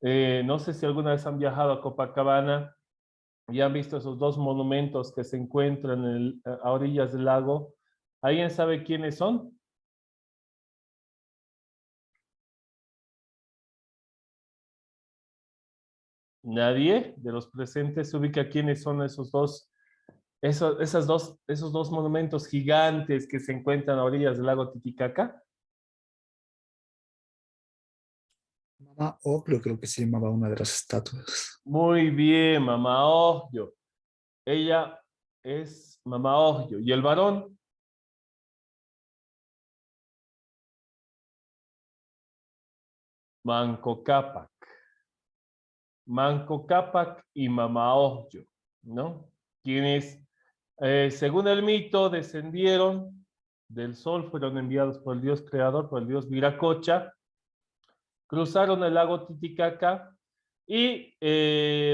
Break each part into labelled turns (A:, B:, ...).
A: No sé si alguna vez han viajado a Copacabana y han visto esos dos monumentos que se encuentran a orillas del lago. ¿Alguien sabe quiénes son? Nadie de los presentes se ubica quiénes son esos dos monumentos gigantes que se encuentran a orillas del lago Titicaca.
B: Mamá Oclo creo que se llamaba una de las estatuas.
A: Muy bien, Mamá Ojo. Ella es Mamá Ojo. ¿Y el varón? Manco Cápac. Manco Cápac y Mamá Ojo, ¿no? Quienes, según el mito, descendieron del sol, fueron enviados por el dios creador, por el dios Viracocha, cruzaron el lago Titicaca y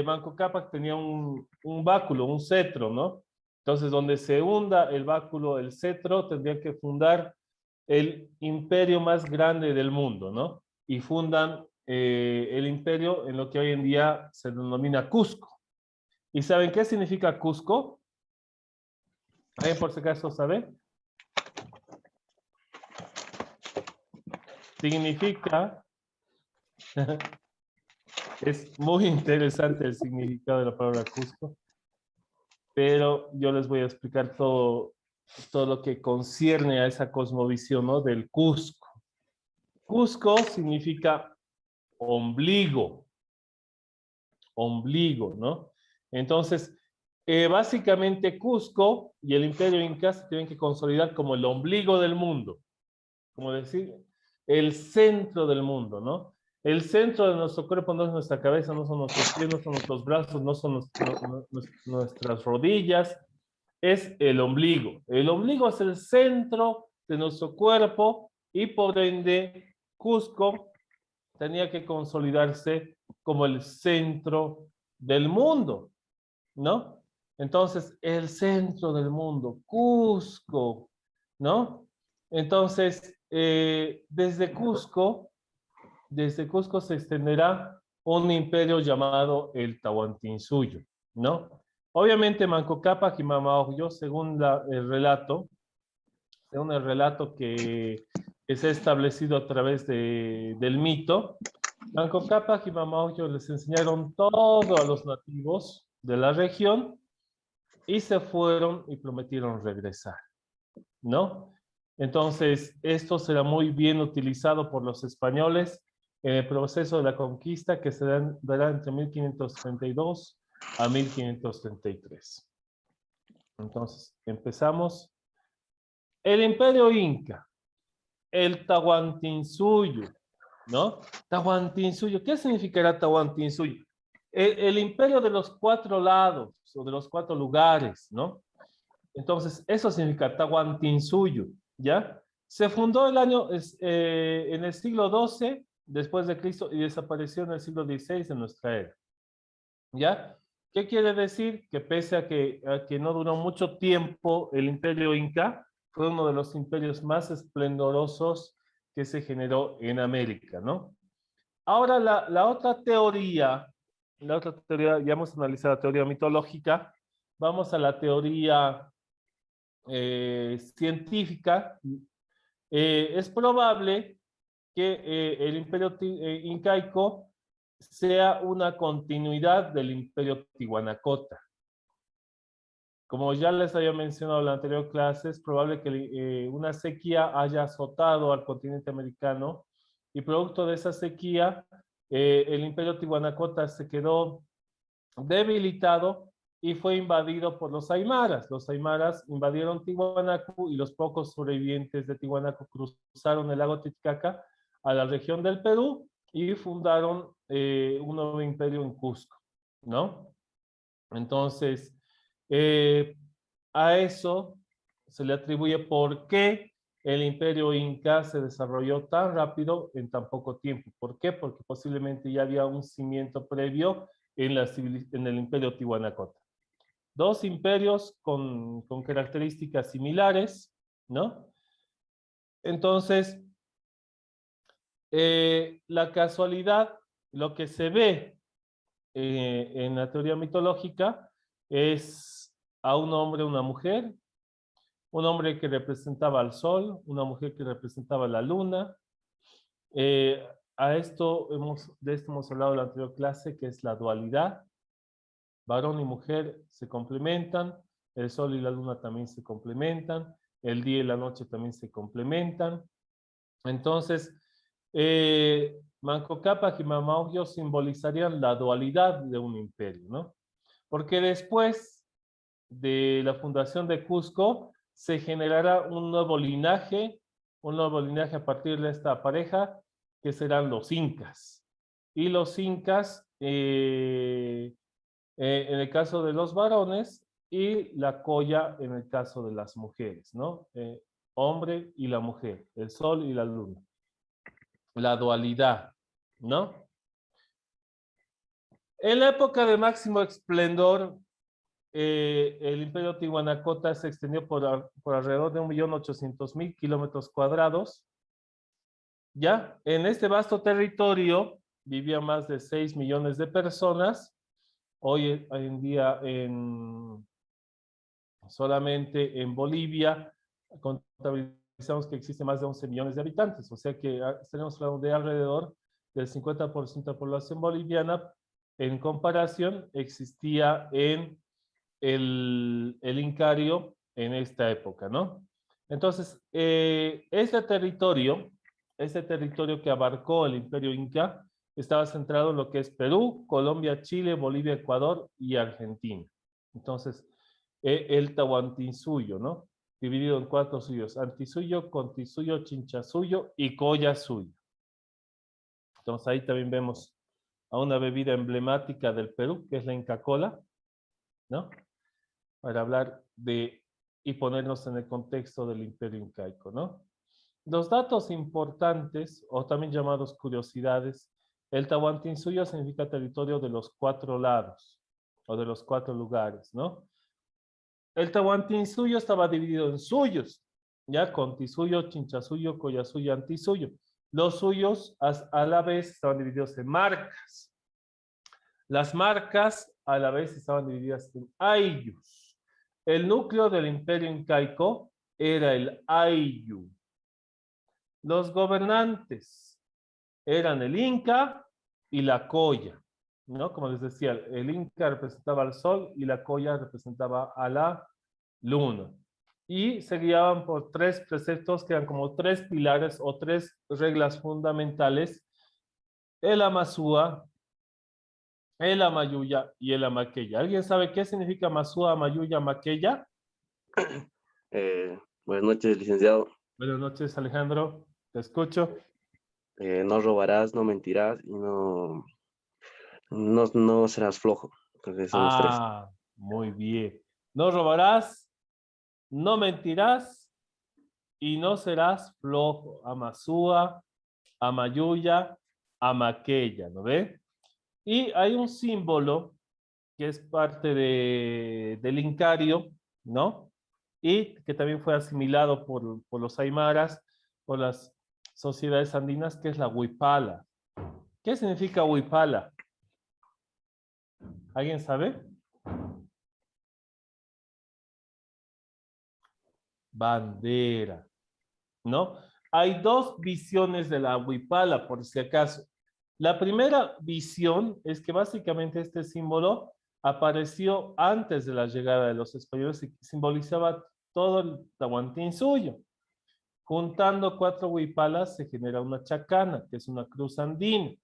A: Manco Cápac tenía un báculo, un cetro, ¿no? Entonces, donde se hunda el báculo, el cetro, tendría que fundar el imperio más grande del mundo, ¿no? Y fundan el imperio en lo que hoy en día se denomina Cusco. ¿Y saben qué significa Cusco? ¿Alguien por si acaso sabe? Significa, es muy interesante el significado de la palabra Cusco, pero yo les voy a explicar todo lo que concierne a esa cosmovisión, ¿no? Del Cusco. Cusco significa ombligo, ombligo, ¿no? Entonces, básicamente Cusco y el Imperio Inca se tienen que consolidar como el ombligo del mundo, como decir, el centro del mundo, ¿no? El centro de nuestro cuerpo no es nuestra cabeza, no son nuestros pies, no son nuestros brazos, no son nuestras rodillas, es el ombligo. El ombligo es el centro de nuestro cuerpo y por ende Cusco tenía que consolidarse como el centro del mundo, ¿no? Entonces, el centro del mundo, Cusco, ¿no? Entonces, desde Cusco se extenderá un imperio llamado el Tahuantinsuyo, ¿no? Obviamente Manco Cápac y Mama Ocllo, según el relato que se ha establecido a través del mito, Manco Cápac y Mama Ocllo les enseñaron todo a los nativos de la región y se fueron y prometieron regresar, ¿no? Entonces, esto será muy bien utilizado por los españoles en el proceso de la conquista que se dará entre 1532 a 1533. Entonces, empezamos. El Imperio Inca, el Tahuantinsuyo, ¿no? Tahuantinsuyo, ¿qué significará Tahuantinsuyo? El imperio de los cuatro lados o de los cuatro lugares, ¿no? Entonces, eso significa Tahuantinsuyo, ¿ya? Se fundó en el siglo XII después de Cristo y desapareció en el siglo XVI de nuestra era, ¿ya? ¿Qué quiere decir? Que pese a que no duró mucho tiempo el imperio Inca, fue uno de los imperios más esplendorosos que se generó en América, ¿no? Ahora, la otra teoría, ya hemos analizado la teoría mitológica, vamos a la teoría científica. Es probable que el imperio incaico sea una continuidad del imperio tihuanacota. Como ya les había mencionado en la anterior clase, es probable que una sequía haya azotado al continente americano y producto de esa sequía, el imperio tihuanacota se quedó debilitado y fue invadido por los aymaras. Los aymaras invadieron Tiwanaku y los pocos sobrevivientes de Tiwanaku cruzaron el lago Titicaca a la región del Perú y fundaron un nuevo imperio en Cusco, ¿no? Entonces, eh, a eso se le atribuye por qué el imperio inca se desarrolló tan rápido en tan poco tiempo. ¿Por qué? Porque posiblemente ya había un cimiento previo en el imperio tihuanacota. Dos imperios con características similares, ¿no? Entonces, la casualidad lo que se ve en la teoría mitológica es a un hombre, una mujer, un hombre que representaba al sol, una mujer que representaba la luna. Eh, de esto hemos hablado en la anterior clase, que es la dualidad. Varón y mujer se complementan, el sol y la luna también se complementan, el día y la noche también se complementan. Entonces, Manco Cápac y Mama Ocllo simbolizarían la dualidad de un imperio, ¿no? Porque después de la fundación de Cusco se generará un nuevo linaje a partir de esta pareja, que serán los incas. Y los incas, en el caso de los varones, y la colla en el caso de las mujeres, ¿no? Hombre y la mujer, el sol y la luna. La dualidad, ¿no? En la época de máximo esplendor, el imperio Tihuanacota se extendió por alrededor de 1.800.000 kilómetros cuadrados. Ya, en este vasto territorio vivían más de 6 millones de personas. Hoy en día solamente en Bolivia contabilizamos que existe más de 11 millones de habitantes, o sea que tenemos de alrededor del 50% de población boliviana. En comparación, existía en el Incario en esta época, ¿no? Entonces, este territorio que abarcó el Imperio Inca, estaba centrado en lo que es Perú, Colombia, Chile, Bolivia, Ecuador y Argentina. Entonces, el Tahuantinsuyo, ¿no? Dividido en 4 suyos: Antisuyo, Contisuyo, Chinchasuyo y Collasuyo. Entonces, ahí también vemos a una bebida emblemática del Perú, que es la Inca Kola, ¿no? Para hablar y ponernos en el contexto del Imperio Incaico, ¿no? Los datos importantes, o también llamados curiosidades: el Tahuantinsuyo significa territorio de los 4 lados, o de los 4 lugares, ¿no? El Tahuantinsuyo estaba dividido en suyos, ya, Contisuyo, Chinchasuyo, Collasuyo, Antisuyo. Los suyos, a la vez, estaban divididos en marcas. Las marcas, a la vez, estaban divididas en ayllus. El núcleo del Imperio Incaico era el ayllu. Los gobernantes eran el Inca y la Colla, ¿no? Como les decía, el Inca representaba al sol y la Colla representaba a la luna. Y se guiaban por 3 preceptos que eran como 3 pilares o 3 reglas fundamentales: el Amasúa, el Amayuya y el Amaqueya. ¿Alguien sabe qué significa Amasúa, Amayuya, Amaqueya?
C: Buenas noches, licenciado.
A: Buenas noches, Alejandro. Te escucho.
C: No robarás, no mentirás y no serás flojo. Creo que son los 3.
A: Muy bien. No robarás, no mentirás y no serás flojo. Amasúa, Amayuya, Amaqueya, ¿no ve? Y hay un símbolo que es parte del Incario, ¿no? Y que también fue asimilado por los aymaras, por las sociedades andinas, que es la huipala. ¿Qué significa huipala? ¿Alguien sabe? Bandera, ¿no? Hay 2 visiones de la huipala, por si acaso. La primera visión es que básicamente este símbolo apareció antes de la llegada de los españoles y simbolizaba todo el Tahuantinsuyo. Juntando 4 huipalas se genera una chacana, que es una cruz andina.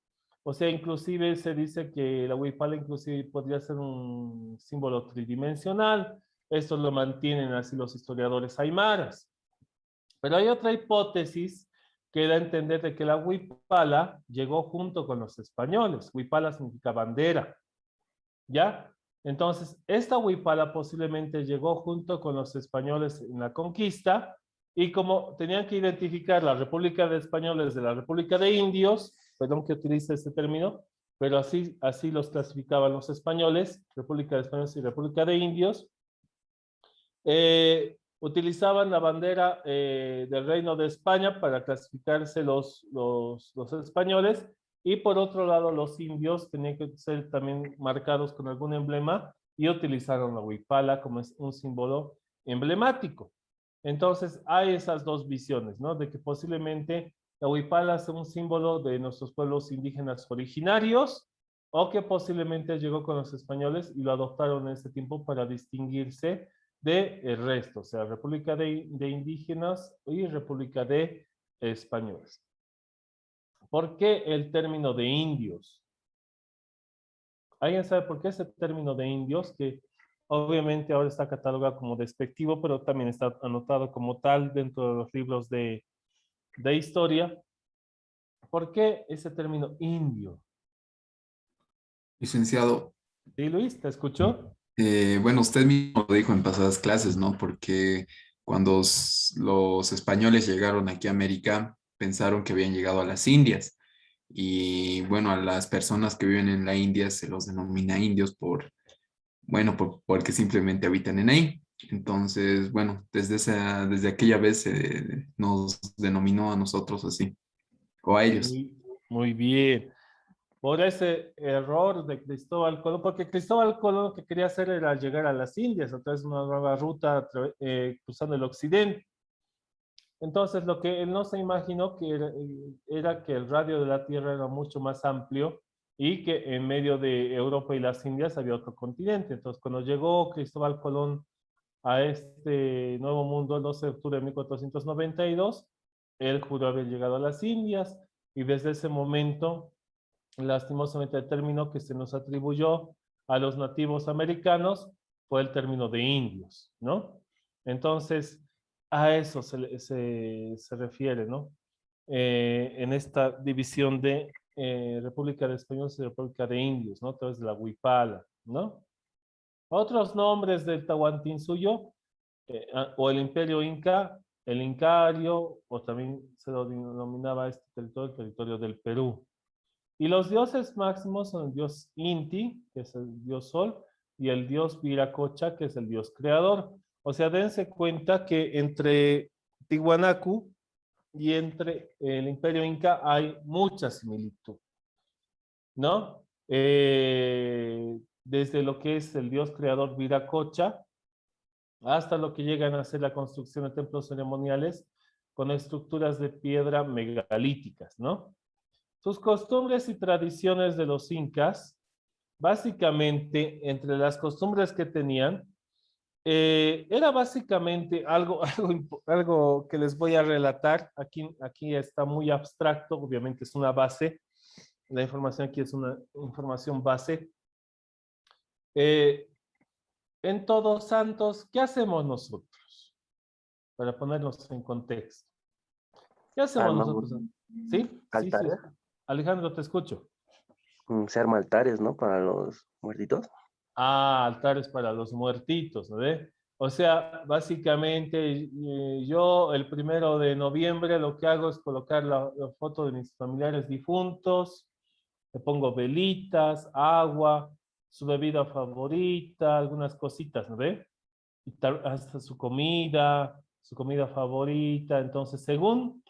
A: O sea, inclusive se dice que la huipala inclusive podría ser un símbolo tridimensional. Esto lo mantienen así los historiadores aymaras. Pero hay otra hipótesis que da a entender de que la huipala llegó junto con los españoles. Huipala significa bandera, ¿ya? Entonces, esta huipala posiblemente llegó junto con los españoles en la conquista, y como tenían que identificar la República de Españoles de la República de Indios, perdón que utilice este término, pero así los clasificaban los españoles: República de Españoles y República de Indios. Utilizaban la bandera del Reino de España para clasificarse los españoles, Y por otro lado, los indios tenían que ser también marcados con algún emblema y utilizaron la huipala como es un símbolo emblemático. Entonces, hay esas dos visiones, ¿no? De que posiblemente la huipala sea un símbolo de nuestros pueblos indígenas originarios o que posiblemente llegó con los españoles y lo adoptaron en ese tiempo para distinguirse del resto, o sea, República de Indígenas y República de Españoles. ¿Por qué el término de indios? ¿Alguien sabe por qué ese término de indios? Que obviamente ahora está catalogado como despectivo, pero también está anotado como tal dentro de los libros de historia. ¿Por qué ese término indio?
D: Licenciado,
A: ¿Sí, Luis? ¿Te escuchó?
D: bueno, usted mismo lo dijo en pasadas clases, ¿no? Porque cuando los españoles llegaron aquí a América, pensaron que habían llegado a las Indias. Y bueno, a las personas que viven en la India se los denomina indios bueno, porque simplemente habitan en ahí. Entonces, bueno, desde aquella vez nos denominó a nosotros así, o a ellos.
A: Muy, muy bien. Por ese error de Cristóbal Colón, porque Cristóbal Colón lo que quería hacer era llegar a las Indias a través de una nueva ruta cruzando el occidente. Entonces, lo que él no se imaginó que era que el radio de la Tierra era mucho más amplio y que en medio de Europa y las Indias había otro continente. Entonces, cuando llegó Cristóbal Colón a este nuevo mundo el 12 de octubre de 1492, él juró haber llegado a las Indias y desde ese momento, lastimosamente, el término que se nos atribuyó a los nativos americanos fue el término de indios, ¿no? Entonces, a eso se refiere, ¿no? En esta división de República de Españoles y República de Indios, ¿no? Entonces, la Huipala, ¿no? Otros nombres del Tahuantinsuyo, o el Imperio Inca, el Incario, o también se lo denominaba este territorio, el territorio del Perú. Y los dioses máximos son el dios Inti, que es el dios Sol, y el dios Viracocha, que es el dios creador. O sea, dense cuenta que entre Tiwanaku y entre el Imperio Inca hay mucha similitud, ¿no? Desde lo que es el dios creador Viracocha hasta lo que llegan a ser la construcción de templos ceremoniales con estructuras de piedra megalíticas, ¿no? Sus costumbres y tradiciones de los incas, básicamente, entre las costumbres que tenían, era básicamente algo que les voy a relatar. Aquí está muy abstracto, obviamente es una base. La información aquí es una información base. Eh, en Todos Santos, ¿qué hacemos nosotros? Para ponernos en contexto. ¿Qué hacemos
C: Armamos
A: nosotros? ¿Sí? Sí, sí.
C: altares.
A: Alejandro, te escucho.
C: Se arma altares, ¿no? Para los muertitos.
A: Ah, altares para los muertitos, ¿no ve? O sea, básicamente yo el 1 de noviembre lo que hago es colocar la foto de mis familiares difuntos, le pongo velitas, agua, su bebida favorita, algunas cositas, ¿no ve? Y hasta su comida favorita. Entonces, según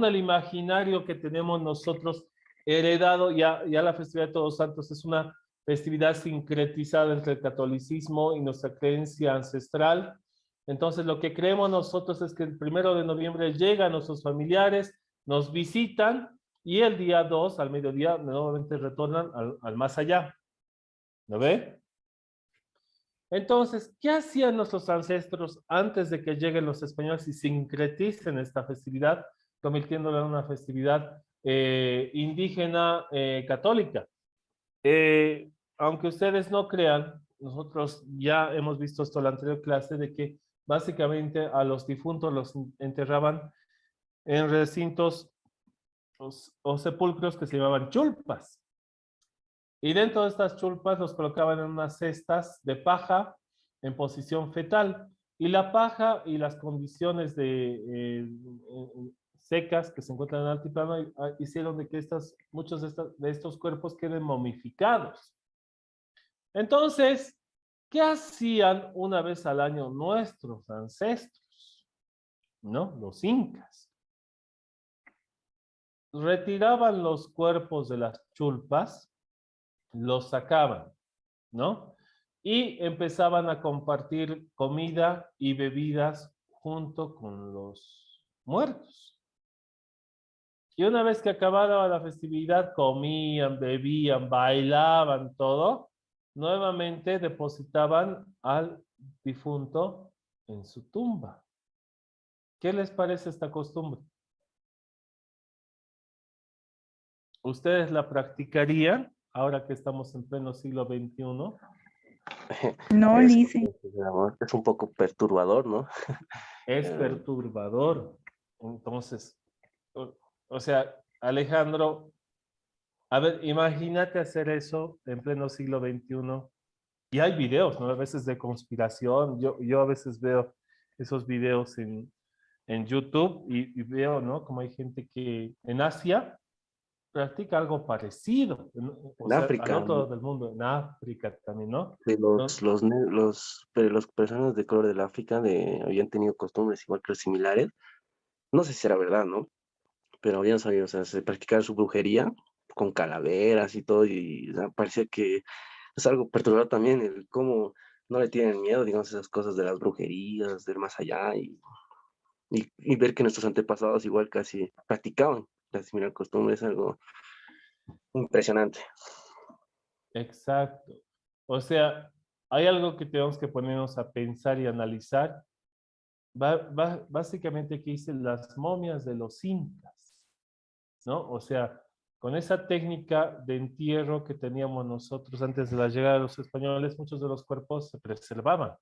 A: el imaginario que tenemos nosotros heredado, ya la festividad de Todos Santos es una festividad sincretizada entre el catolicismo y nuestra creencia ancestral. Entonces, lo que creemos nosotros es que el 1 de noviembre llegan nuestros familiares, nos visitan y el día 2, al mediodía, nuevamente retornan al más allá. ¿Lo ve? Entonces, ¿qué hacían nuestros ancestros antes de que lleguen los españoles y sincreticen esta festividad, convirtiéndola en una festividad indígena católica? Aunque ustedes no crean, nosotros ya hemos visto esto en la anterior clase, de que básicamente a los difuntos los enterraban en recintos o sepulcros que se llamaban chulpas. Y dentro de estas chulpas los colocaban en unas cestas de paja en posición fetal. Y la paja y las condiciones secas que se encuentran en el altiplano hicieron de que muchos de estos cuerpos queden momificados. Entonces, ¿qué hacían una vez al año nuestros ancestros? ¿No? Los incas. retiraban los cuerpos de las chulpas, los sacaban, ¿no? Y empezaban a compartir comida y bebidas junto con los muertos. Y una vez que acababa la festividad, comían, bebían, bailaban, todo, nuevamente depositaban al difunto en su tumba. ¿Qué les parece esta costumbre? ¿Ustedes la practicarían ahora que estamos en pleno siglo XXI?
E: No,
C: Es,
E: Lice.
C: es un poco perturbador, ¿no?
A: Es
C: Eh,
A: perturbador. Entonces, o sea, Alejandro, a ver, imagínate hacer eso en pleno siglo XXI. Y hay videos, ¿no? A veces de conspiración. Yo a veces veo esos videos en YouTube y veo, ¿no? Como hay gente que en Asia practica algo parecido. O
C: en
A: sea, al
C: África,
A: otro lado del mundo, en África también, ¿no?
C: de
A: Entonces,
C: pero las personas de color del África habían tenido costumbres igual que los similares. No sé si era verdad, ¿no? Pero habían sabido, o sea, se practicaba su brujería con calaveras y todo, y o sea, parecía que es algo perturbador también, el cómo no le tienen miedo, digamos, esas cosas de las brujerías, del más allá, y ver que nuestros antepasados igual casi practicaban la similar costumbre es algo impresionante.
A: exacto. O sea, hay algo que tenemos que ponernos a pensar y analizar. Básicamente que dicen las momias de los incas, ¿no? O sea, con esa técnica de entierro que teníamos nosotros antes de la llegada de los españoles, muchos de los cuerpos se preservaban,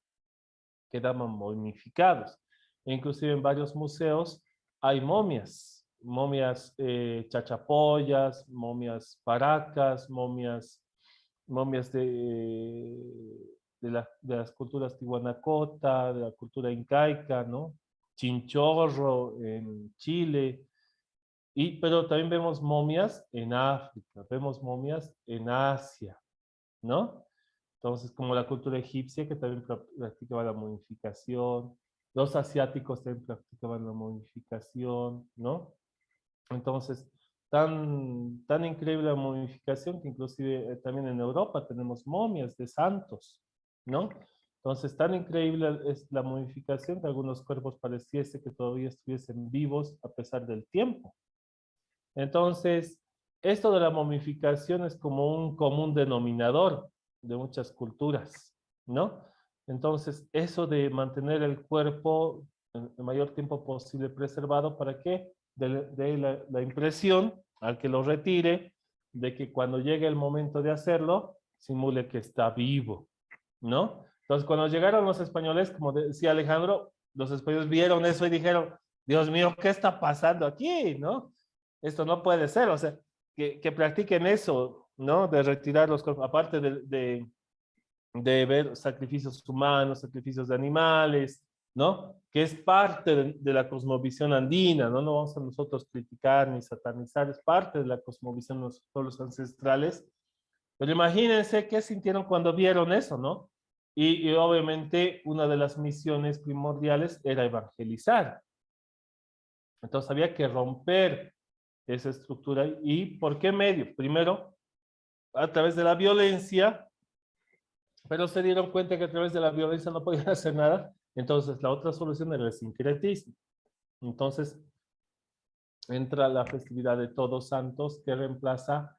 A: quedaban momificados. E inclusive en varios museos hay momias, momias chachapoyas, momias paracas, momias de las culturas tihuanacota, de la cultura incaica, ¿no? Chinchorro en Chile, pero también vemos momias en África, vemos momias en Asia, ¿no? Entonces, como la cultura egipcia, que también practicaba la momificación, los asiáticos también practicaban la momificación, ¿no? Entonces, tan increíble la momificación que inclusive también en Europa tenemos momias de santos, ¿no? Entonces, tan increíble es la momificación que algunos cuerpos pareciese que todavía estuviesen vivos a pesar del tiempo. Entonces, esto de la momificación es como un común denominador de muchas culturas, ¿no? Entonces, eso de mantener el cuerpo el mayor tiempo posible preservado, ¿para qué? De la impresión al que lo retire, de que cuando llegue el momento de hacerlo, simule que está vivo, ¿no? Entonces, cuando llegaron los españoles, como decía Alejandro, los españoles vieron eso y dijeron, Dios mío, ¿qué está pasando aquí? ¿No? Esto no puede ser, o sea, que practiquen eso, ¿no? De retirar los cuerpos, aparte de ver sacrificios humanos, sacrificios de animales, ¿no? Que es parte de la cosmovisión andina, ¿no? No vamos a nosotros criticar ni satanizar, es parte de la cosmovisión de los pueblos ancestrales. Pero imagínense qué sintieron cuando vieron eso, ¿no? Y obviamente una de las misiones primordiales era evangelizar. Entonces había que romper esa estructura. ¿Y por qué medio? Primero, a través de la violencia, pero se dieron cuenta que a través de la violencia no podían hacer nada. Entonces la otra solución era el sincretismo. Entonces entra la festividad de Todos Santos que reemplaza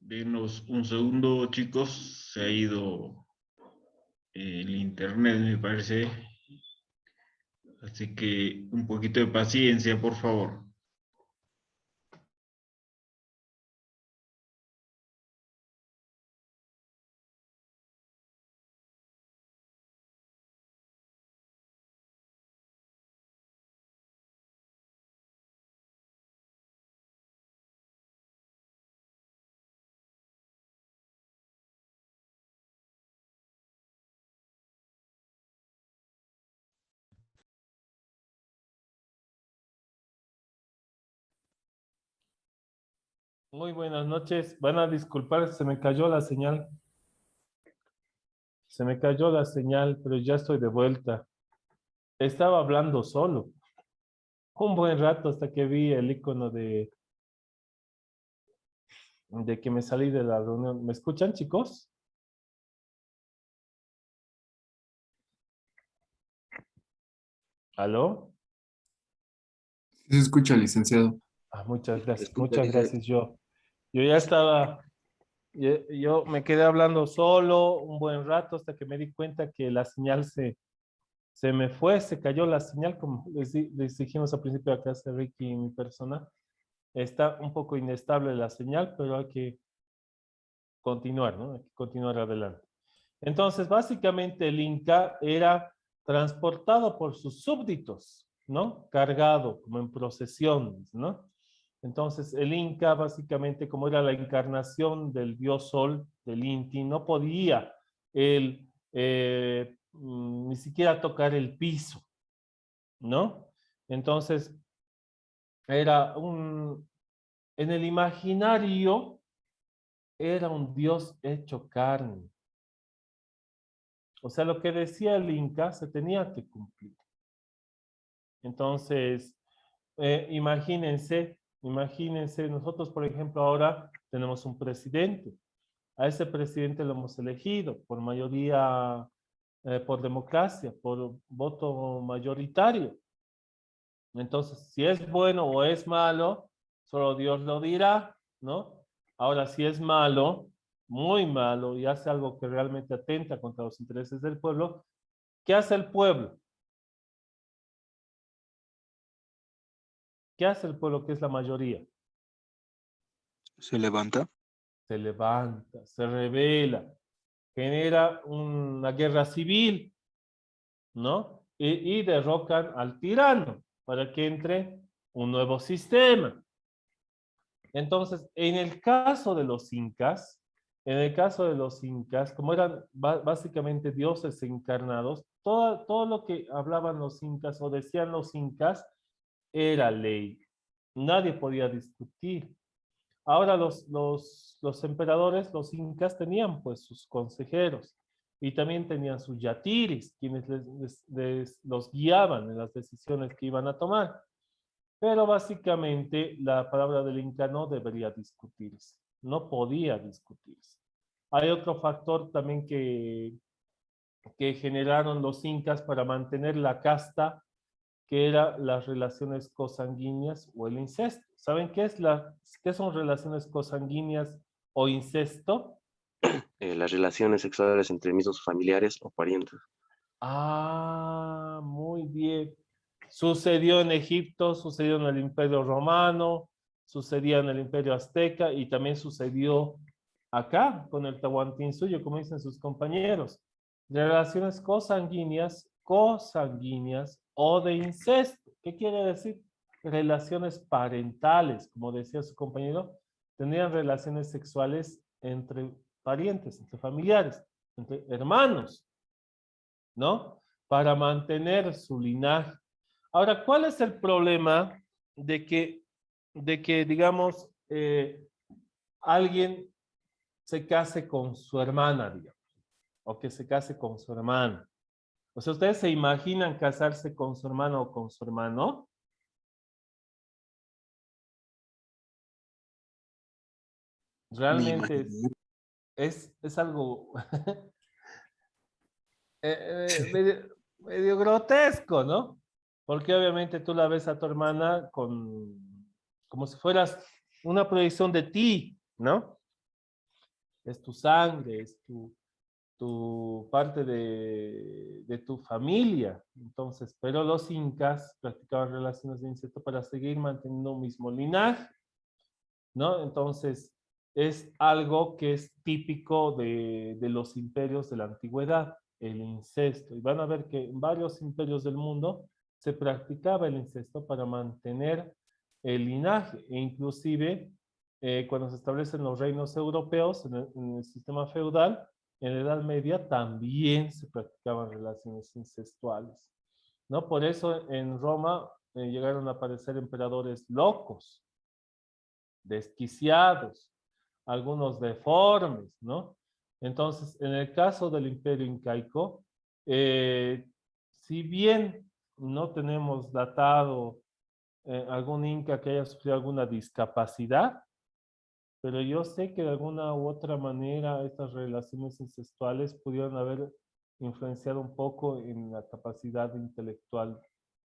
F: Denos un segundo, chicos. Se ha ido el internet, me parece. Así que un poquito de paciencia, por favor.
A: Muy buenas noches. Van a disculpar, se me cayó la señal. Se me cayó la señal, pero ya estoy de vuelta. Estaba hablando solo. Un buen rato hasta que vi el icono de que me salí de la reunión. ¿Me escuchan, chicos? ¿Aló?
D: Se escucha, licenciado.
A: Ah, muchas gracias,
C: Disculpe,
A: muchas
C: dice,
A: gracias. Yo ya estaba, yo me quedé hablando solo un buen rato hasta que me di cuenta que la señal se me fue, se cayó la señal, como les dijimos al principio acá, hace Ricky y mi persona. Está un poco inestable la señal, pero hay que continuar, ¿no? Hay que continuar adelante. Entonces, básicamente el Inca era transportado por sus súbditos, ¿no? Cargado, como en procesiones, ¿no? Entonces, el Inca, básicamente, como era la encarnación del dios Sol, del Inti, no podía él ni siquiera tocar el piso, ¿no? Entonces, era en el imaginario, era un dios hecho carne. O sea, lo que decía el Inca se tenía que cumplir. Entonces, imagínense, nosotros, por ejemplo, ahora tenemos un presidente. A ese presidente lo hemos elegido por mayoría, por democracia, por voto mayoritario. Entonces, si es bueno o es malo, solo Dios lo dirá, ¿no? Ahora, si es malo, muy malo, y hace algo que realmente atenta contra los intereses del pueblo, ¿qué hace el pueblo? ¿Qué hace el pueblo que es la mayoría?
B: Se levanta.
A: Se levanta, se revela, genera una guerra civil, ¿no? Y derrocan al tirano para que entre un nuevo sistema. Entonces, en el caso de los incas, como eran básicamente dioses encarnados, todo lo que hablaban los incas o decían los incas era ley. Nadie podía discutir. Ahora los emperadores, los incas, tenían pues sus consejeros y también tenían sus yatiris, quienes los guiaban en las decisiones que iban a tomar. Pero básicamente la palabra del Inca no debería discutirse, no podía discutirse. Hay otro factor también que generaron los incas para mantener la casta, que era las relaciones cosanguíneas o el incesto. ¿Saben qué son relaciones cosanguíneas o incesto?
C: las relaciones sexuales entre mismos familiares o parientes.
A: Ah, muy bien. Sucedió en Egipto, sucedió en el Imperio Romano, sucedía en el Imperio Azteca y también sucedió acá con el Tahuantinsuyo, como dicen sus compañeros. Relaciones cosanguíneas o de incesto. ¿Qué quiere decir? Relaciones parentales, como decía su compañero, tenían relaciones sexuales entre parientes, entre familiares, entre hermanos, ¿no? Para mantener su linaje. Ahora, ¿cuál es el problema de que digamos, alguien se case con su hermana, digamos, o que se case con su hermana? O sea, ¿ustedes se imaginan casarse con su hermano o con su hermano?
B: Me
A: Realmente
B: imagino.
A: es algo medio grotesco, ¿no? Porque obviamente tú la ves a tu hermana como si fueras una proyección de ti, ¿no? Es tu sangre, tu parte de tu familia. Entonces, pero los incas practicaban relaciones de incesto para seguir manteniendo un mismo linaje, ¿no? Entonces, es algo que es típico de los imperios de la antigüedad, el incesto. Y van a ver que en varios imperios del mundo se practicaba el incesto para mantener el linaje. E inclusive, cuando se establecen los reinos europeos en el sistema feudal, en la Edad Media también se practicaban relaciones incestuales, ¿no? Por eso en Roma llegaron a aparecer emperadores locos, desquiciados, algunos deformes, ¿no? Entonces, en el caso del Imperio Incaico, si bien no tenemos datado algún inca que haya sufrido alguna discapacidad, pero yo sé que de alguna u otra manera estas relaciones incestuales pudieron haber influenciado un poco en la capacidad intelectual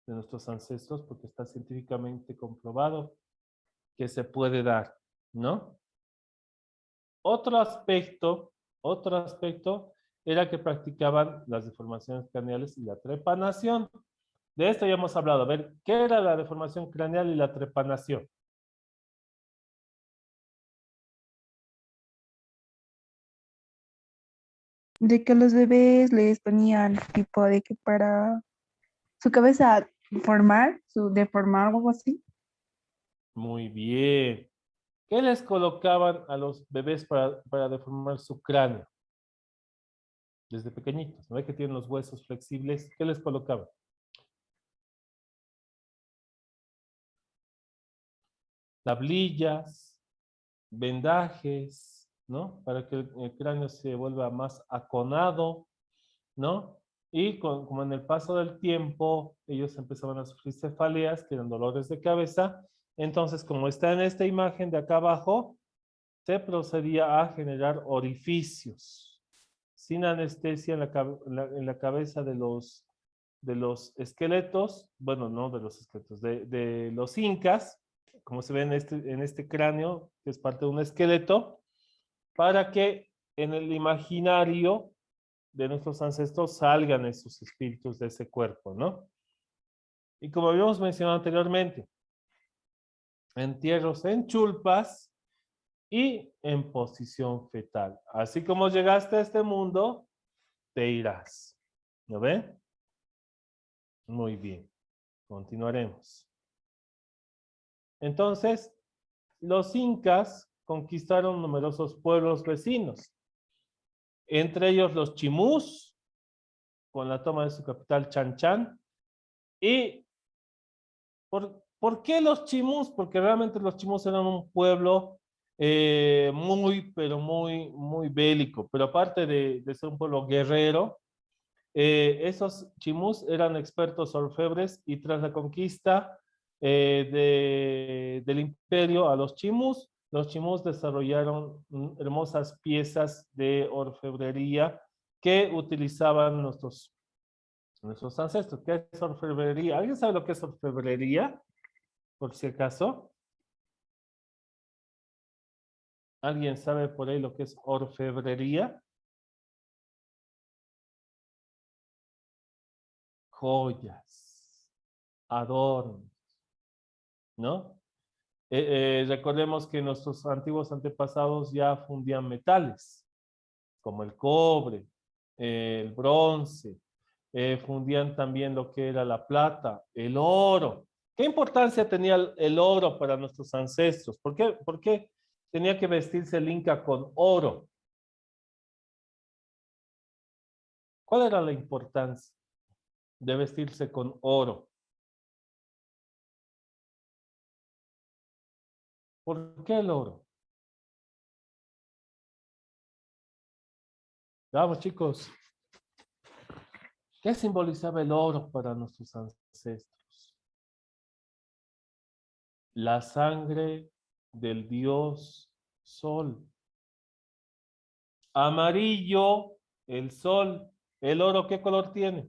A: de nuestros ancestros, porque está científicamente comprobado que se puede dar, ¿no? Otro aspecto era que practicaban las deformaciones craneales y la trepanación. De esto ya hemos hablado. A ver, ¿qué era la deformación craneal y la trepanación?
E: De que los bebés les ponían tipo de que para su cabeza deformar o algo así.
A: Muy bien. ¿Qué les colocaban a los bebés para deformar su cráneo? Desde pequeñitos, ¿no ve que tienen los huesos flexibles? ¿Qué les colocaban? Tablillas, vendajes, ¿no? Para que el cráneo se vuelva más aconado, ¿no? Y como en el paso del tiempo ellos empezaban a sufrir cefaleas, que eran dolores de cabeza, entonces como está en esta imagen de acá abajo, se procedía a generar orificios sin anestesia en la cabeza de los esqueletos, bueno, no de los esqueletos, de los incas, como se ve en este cráneo, que es parte de un esqueleto, para que en el imaginario de nuestros ancestros salgan esos espíritus de ese cuerpo, ¿no? Y como habíamos mencionado anteriormente, entierros en chulpas y en posición fetal. Así como llegaste a este mundo, te irás. ¿Lo ven? Muy bien. Continuaremos. Entonces, los incas conquistaron numerosos pueblos vecinos, entre ellos los chimús, con la toma de su capital Chan Chan. ¿Y por qué los chimús? Porque realmente los chimús eran un pueblo pero muy bélico. Pero aparte de ser un pueblo guerrero, esos chimús eran expertos orfebres y tras la conquista del imperio a los chimús desarrollaron hermosas piezas de orfebrería que utilizaban nuestros ancestros. ¿Qué es orfebrería? ¿Alguien sabe lo que es orfebrería? Por si acaso. ¿Alguien sabe por ahí lo que es orfebrería? Joyas, adornos, ¿no? Recordemos que nuestros antiguos antepasados ya fundían metales, como el cobre, el bronce, fundían también lo que era la plata, el oro. ¿Qué importancia tenía el oro para nuestros ancestros? ¿Por qué tenía que vestirse el Inca con oro? ¿Cuál era la importancia de vestirse con oro? ¿Por qué el oro? Vamos, chicos. ¿Qué simbolizaba el oro para nuestros ancestros? La sangre del dios Sol. Amarillo, el sol. ¿El oro qué color tiene?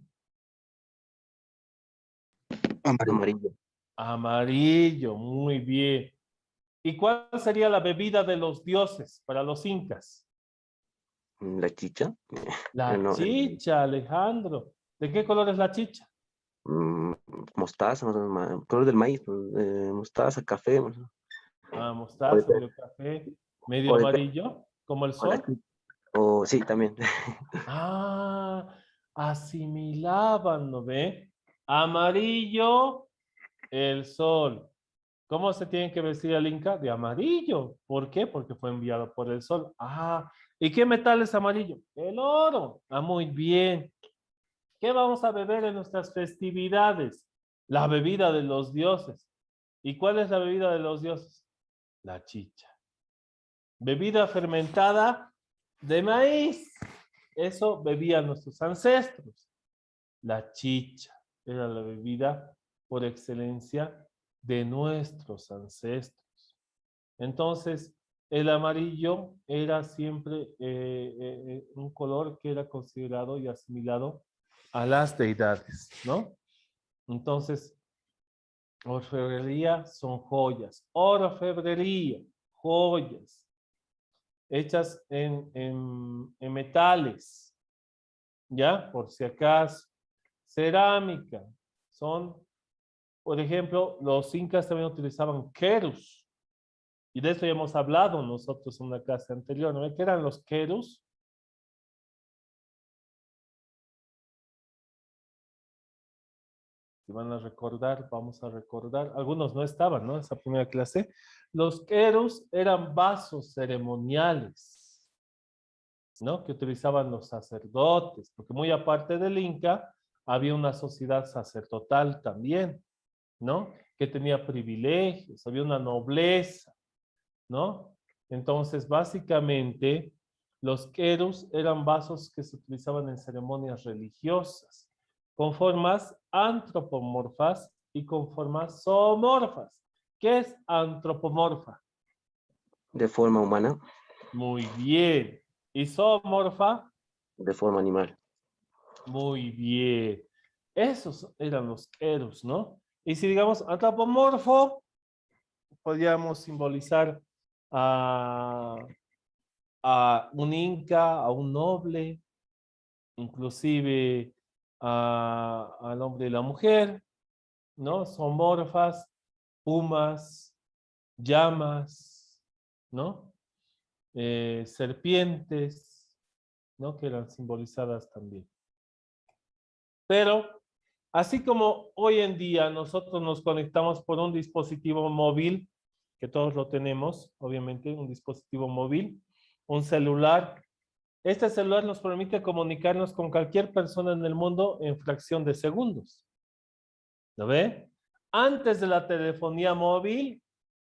C: Amarillo.
A: Amarillo, muy bien. ¿Y cuál sería la bebida de los dioses para los incas?
C: La chicha.
A: La
C: No,
A: chicha, Alejandro. ¿De qué color es la chicha?
C: mm, mostaza, color del maíz, mostaza, café,
A: Ah,
C: o,
A: mostaza, medio café, medio
C: o
A: amarillo, como el
C: o la
A: sol.
C: o sí, también.
A: Ah, asimilaban, ¿no ve? Amarillo, el sol. ¿Cómo se tiene que vestir el Inca? De amarillo. ¿Por qué? Porque fue enviado por el sol. Ah, ¿y qué metal es amarillo? El oro. Ah, muy bien. ¿Qué vamos a beber en nuestras festividades? La bebida de los dioses. ¿Y cuál es la bebida de los dioses? La chicha. Bebida fermentada de maíz. Eso bebían nuestros ancestros. La chicha era la bebida por excelencia de nuestros ancestros. Entonces, el amarillo era siempre un color que era considerado y asimilado a las deidades, ¿no? Entonces, orfebrería son joyas. Orfebrería, joyas, hechas en metales, ¿ya? Por si acaso. Cerámica, son, por ejemplo, los incas también utilizaban querus. Y de eso ya hemos hablado nosotros en una clase anterior, ¿no? ¿Qué eran los querus? Si van a recordar, vamos a recordar. Algunos no estaban, ¿no? Esa primera clase. Los querus eran vasos ceremoniales, ¿no? Que utilizaban los sacerdotes, porque muy aparte del Inca, había una sociedad sacerdotal también, ¿no? Que tenía privilegios, había una nobleza, ¿no? Entonces, básicamente, los querus eran vasos que se utilizaban en ceremonias religiosas, con formas antropomorfas y con formas zoomorfas. ¿Qué es antropomorfa?
C: De forma humana,
A: Muy bien. ¿Y zoomorfa?
C: de forma animal.
A: Muy bien. Esos eran los querus, ¿no? Y si digamos antropomorfo, podríamos simbolizar a, a un inca, a un noble, inclusive al hombre y la mujer, ¿no? Son morfas, pumas, llamas, ¿no? Serpientes, ¿no? Que eran simbolizadas también. Pero así como hoy en día nosotros nos conectamos por un dispositivo móvil, que todos lo tenemos, obviamente, un dispositivo móvil, un celular. Este celular nos permite comunicarnos con cualquier persona en el mundo en fracción de segundos. ¿Lo ve? Antes de la telefonía móvil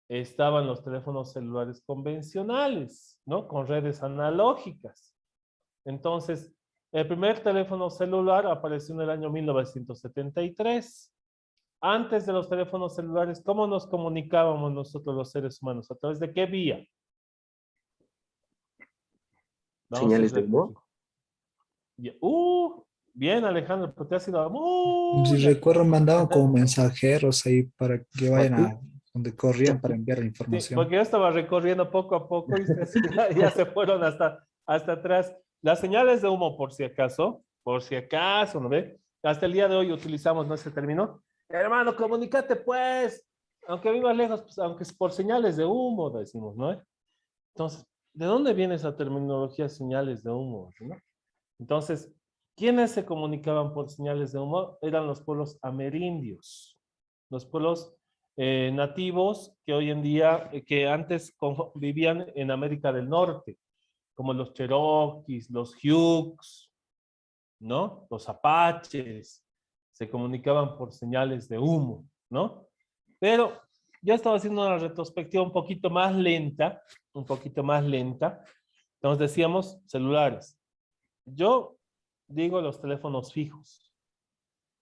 A: estaban los teléfonos celulares convencionales, ¿no? Con redes analógicas. Entonces, el primer teléfono celular apareció en el año 1973. Antes de los teléfonos celulares, ¿cómo nos comunicábamos nosotros los seres humanos? ¿A través de qué vía? Vamos a
C: Señales de
A: ver.
C: voz.
A: Bien, Alejandro, pero te has ido
B: Si
A: muy
B: recuerdo,
A: atrás.
B: mandaban como mensajeros ahí para que vayan a donde corrían para enviar la
A: Sí,
B: información.
A: porque yo estaba recorriendo poco a poco y ustedes ya se fueron hasta atrás. Las señales de humo, por si acaso, ¿no ve? Hasta el día de hoy utilizamos, ¿no? Ese término. Hermano, comunícate pues, aunque vivas lejos, pues, aunque es por señales de humo, decimos, ¿no? Entonces, ¿de dónde viene esa terminología señales de humo? ¿No? Entonces, ¿quiénes se comunicaban por señales de humo? Eran los pueblos amerindios, los pueblos nativos que hoy en día, que antes vivían en América del Norte, como los Cherokees, los Hughes, ¿no? Los Apaches, se comunicaban por señales de humo, ¿no? Pero yo estaba haciendo una retrospectiva un poquito más lenta, un poquito más lenta. Entonces decíamos celulares. Yo digo los teléfonos fijos,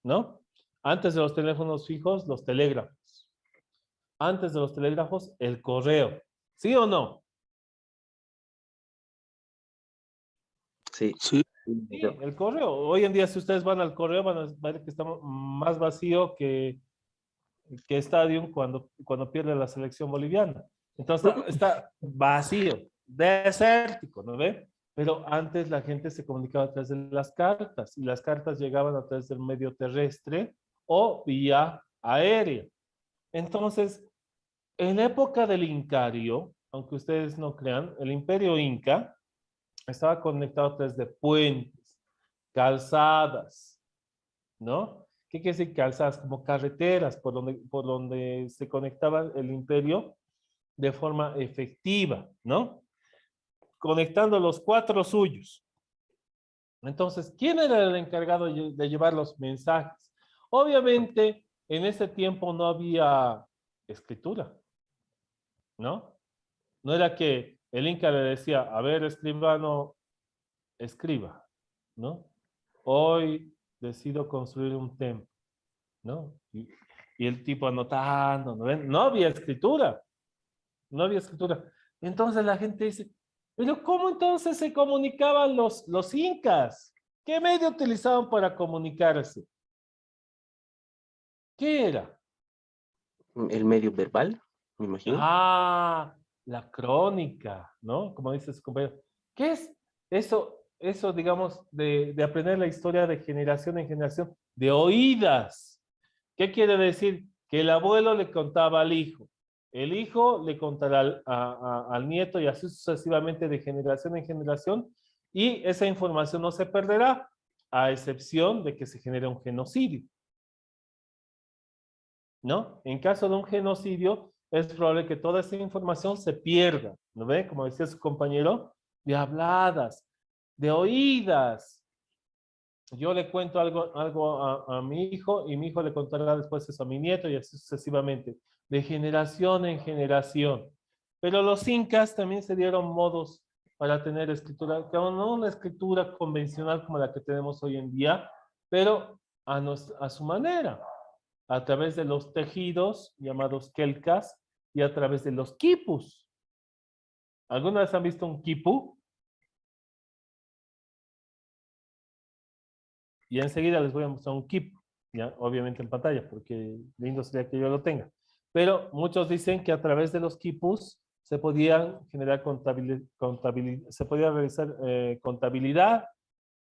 A: ¿no? Antes de los teléfonos fijos, los telégrafos. Antes de los telégrafos, el correo. ¿Sí o no?
C: Sí.
G: Sí,
A: Sí, el correo. Hoy en día, si ustedes van al correo, van a ver que está más vacío que Stadium cuando pierde la selección boliviana. Entonces, está vacío, desértico, ¿no ve? Pero antes la gente se comunicaba a través de las cartas y las cartas llegaban a través del medio terrestre o vía aérea. Entonces, en la época del Incario, aunque ustedes no crean, el Imperio Inca estaba conectado a través de puentes, calzadas, ¿no? ¿Qué quiere decir calzadas? Como carreteras por donde se conectaba el imperio de forma efectiva, ¿no? Conectando los cuatro suyos. Entonces, ¿quién era el encargado de llevar los mensajes? Obviamente, en ese tiempo no había escritura, ¿no? No era que el Inca le decía, a ver, escribano, escriba, ¿no? Hoy decido construir un templo, ¿no? Y el tipo anotando, ¿no ven? No había escritura, no había escritura. Entonces la gente dice, pero ¿cómo entonces se comunicaban los incas? ¿Qué medio utilizaban para comunicarse? ¿Qué era?
C: El medio verbal, me imagino.
A: Ah, la crónica, ¿no? Como dice su compañero. ¿Qué es eso digamos, de aprender la historia de generación en generación? De oídas. ¿Qué quiere decir? Que el abuelo le contaba al hijo, el hijo le contará al nieto y así sucesivamente de generación en generación, y esa información no se perderá, a excepción de que se genere un genocidio, ¿no? En caso de un genocidio, es probable que toda esa información se pierda, ¿no ve? Como decía su compañero, de habladas, de oídas. Yo le cuento algo a mi hijo y mi hijo le contará después eso a mi nieto y así sucesivamente, de generación en generación. Pero los incas también se dieron modos para tener escritura, que no una escritura convencional como la que tenemos hoy en día, pero a su manera, a través de los tejidos llamados quelcas y a través de los quipus. ¿Alguna vez han visto un quipu? Y enseguida les voy a mostrar un quipu, ya, obviamente en pantalla, porque lindo sería que yo lo tenga. Pero muchos dicen que a través de los quipus se podían generar se podía realizar contabilidad,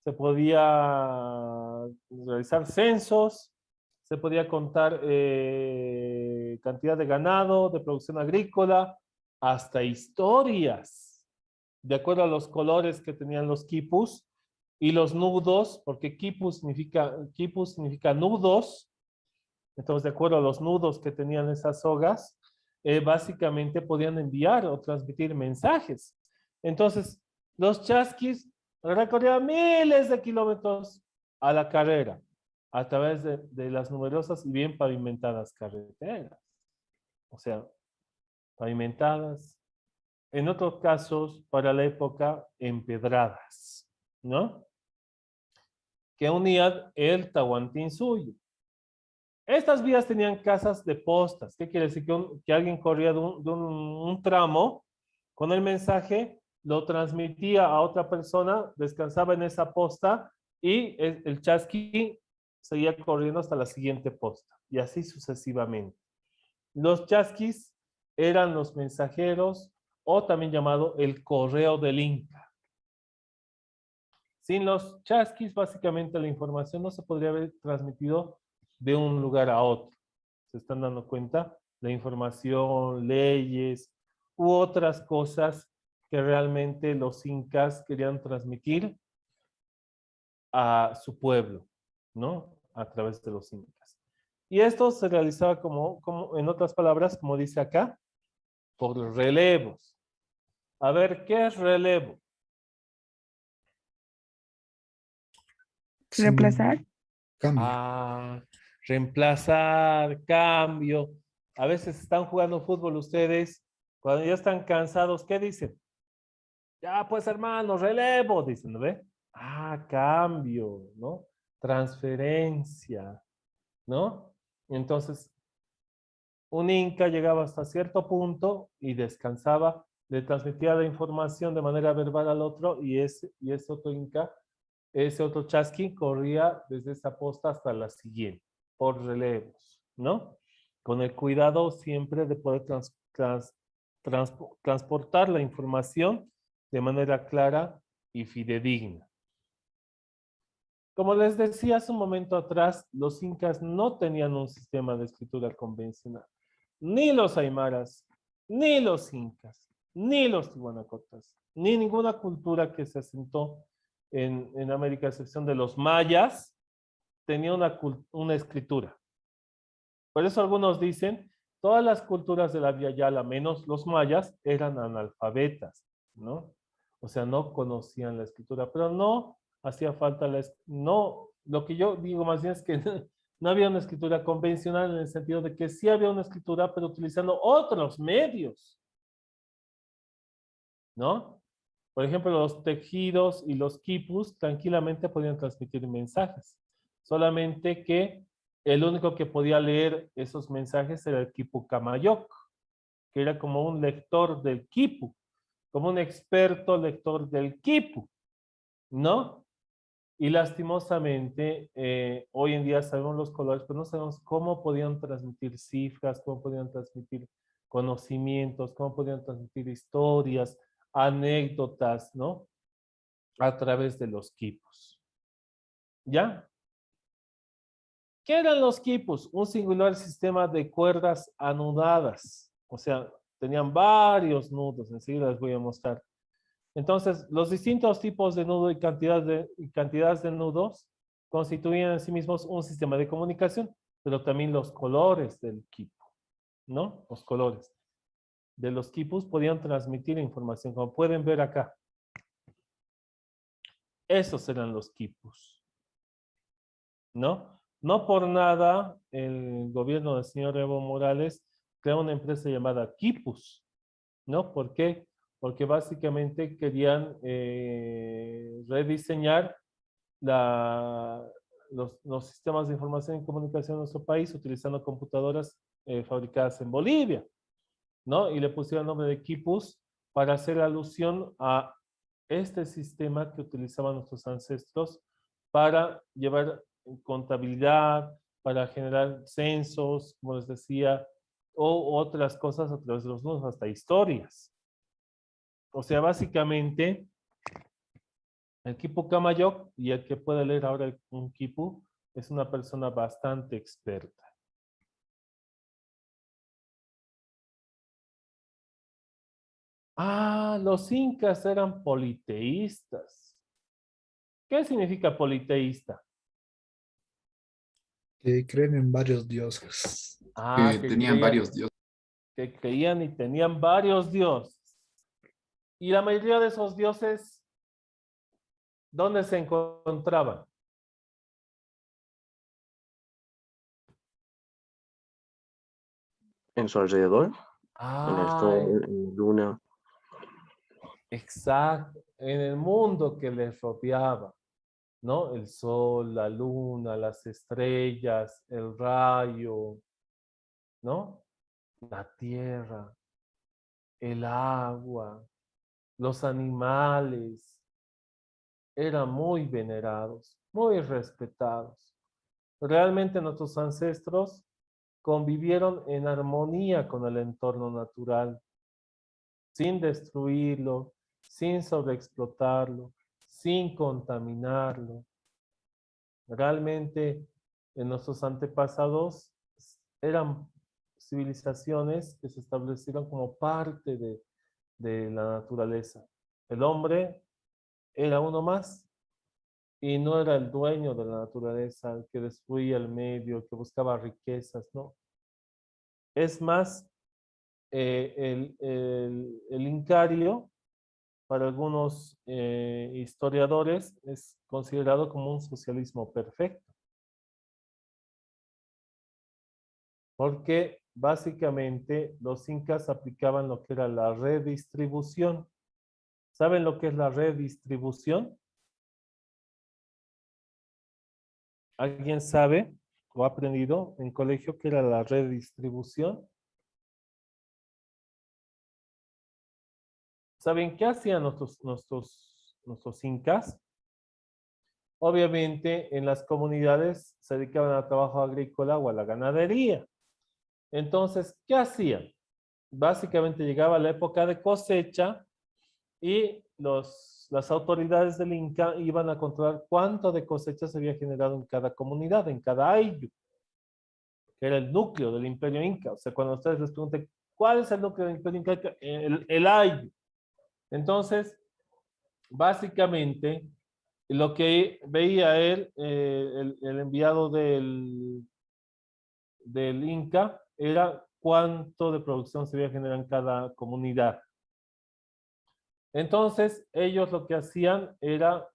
A: se podía realizar censos, se podía contar cantidad de ganado, de producción agrícola, hasta historias, de acuerdo a los colores que tenían los quipus y los nudos, porque quipus significa nudos, entonces de acuerdo a los nudos que tenían esas sogas, básicamente podían enviar o transmitir mensajes. Entonces, los chasquis recorrían miles de kilómetros a la carrera a través de las numerosas y bien pavimentadas carreteras. O sea, pavimentadas, en otros casos, para la época, empedradas, ¿no? Que unían el Tahuantinsuyo. Estas vías tenían casas de postas. ¿Qué quiere decir? Que alguien corría de un tramo con el mensaje, lo transmitía a otra persona, descansaba en esa posta y el chasqui seguía corriendo hasta la siguiente posta y así sucesivamente. Los chasquis eran los mensajeros o también llamado el correo del Inca. Sin los chasquis, básicamente la información no se podría haber transmitido de un lugar a otro. ¿Se están dando cuenta? La información, leyes u otras cosas que realmente los incas querían transmitir a su pueblo, ¿no? A través de los incas. Y esto se realizaba como en otras palabras, como dice acá, por relevos. A ver, ¿qué es relevo?
E: Reemplazar.
B: Cambio.
A: Ah, reemplazar, cambio. A veces están jugando fútbol ustedes, cuando ya están cansados, ¿qué dicen? Ya, pues hermano, relevo, dicen, ¿no ve? Ah, cambio, ¿no? Transferencia, ¿no? Entonces, un inca llegaba hasta cierto punto y descansaba, le transmitía la información de manera verbal al otro y ese otro inca, ese otro chasqui corría desde esa posta hasta la siguiente, por relevos, ¿no? Con el cuidado siempre de poder transportar la información de manera clara y fidedigna. Como les decía hace un momento atrás, los incas no tenían un sistema de escritura convencional. Ni los aymaras, ni los incas, ni los tiwanacotas, ni ninguna cultura que se asentó en América, a excepción de los mayas, tenía una escritura. Por eso algunos dicen, todas las culturas de la Via Yala, menos los mayas, eran analfabetas, ¿no? O sea, no conocían la escritura, pero no hacía falta no, lo que yo digo más bien es que no había una escritura convencional en el sentido de que sí había una escritura, pero utilizando otros medios, ¿no? Por ejemplo, los tejidos y los quipus tranquilamente podían transmitir mensajes, solamente que el único que podía leer esos mensajes era el quipu Camayoc, que era como un lector del quipu, como un experto lector del quipu, ¿no? Y lastimosamente, hoy en día sabemos los colores, pero no sabemos cómo podían transmitir cifras, cómo podían transmitir conocimientos, cómo podían transmitir historias, anécdotas, ¿no? A través de los quipus. ¿Ya? ¿Qué eran los quipus? Un singular sistema de cuerdas anudadas. O sea, tenían varios nudos. Enseguida les voy a mostrar. Entonces, los distintos tipos de nudo y cantidades de nudos constituyen en sí mismos un sistema de comunicación, pero también los colores del quipu, ¿no? Los colores de los quipus podían transmitir información, como pueden ver acá. Esos eran los quipus, ¿no? No por nada el gobierno del señor Evo Morales creó una empresa llamada Quipus, ¿no? ¿Por qué? Porque básicamente querían rediseñar los sistemas de información y comunicación en nuestro país utilizando computadoras fabricadas en Bolivia, ¿no? Y le pusieron el nombre de Quipus para hacer alusión a este sistema que utilizaban nuestros ancestros para llevar contabilidad, para generar censos, como les decía, o otras cosas a través de los nudos, hasta historias. O sea, básicamente, el quipu Camayoc, y el que puede leer ahora un quipu, es una persona bastante experta. Ah, los incas eran politeístas. ¿Qué significa politeísta?
B: Que creen en varios dioses.
A: Ah,
D: Que tenían varios dioses.
A: que creían y tenían varios dioses. Y la mayoría de esos dioses, ¿dónde se encontraban?
C: En su alrededor, en el
A: Ah,
C: sol, en la luna.
A: exacto, en el mundo que les rodeaba, ¿no? El sol, la luna, las estrellas, el rayo, ¿no? La tierra, el agua, los animales, eran muy venerados, muy respetados. Realmente nuestros ancestros convivieron en armonía con el entorno natural, sin destruirlo, sin sobreexplotarlo, sin contaminarlo. Realmente nuestros antepasados eran civilizaciones que se establecieron como parte de la naturaleza. El hombre era uno más y no era el dueño de la naturaleza, el que destruía el medio, el que buscaba riquezas, no. Es más, el incario, para algunos historiadores, es considerado como un socialismo perfecto. Porque básicamente los incas aplicaban lo que era la redistribución. ¿Saben lo que es la redistribución? ¿Alguien sabe o ha aprendido en colegio qué era la redistribución? ¿Saben qué hacían nuestros incas? Obviamente en las comunidades se dedicaban al trabajo agrícola o a la ganadería. Entonces, ¿qué hacían? Básicamente llegaba la época de cosecha y los las autoridades del Inca iban a controlar cuánto de cosecha se había generado en cada comunidad, en cada ayllu, que era el núcleo del Imperio Inca. O sea, cuando ustedes les pregunten, ¿cuál es el núcleo del Imperio Inca? El ayllu. Entonces, básicamente, lo que veía él, el enviado del Inca, era cuánto de producción se había generado en cada comunidad. Entonces, ellos lo que hacían era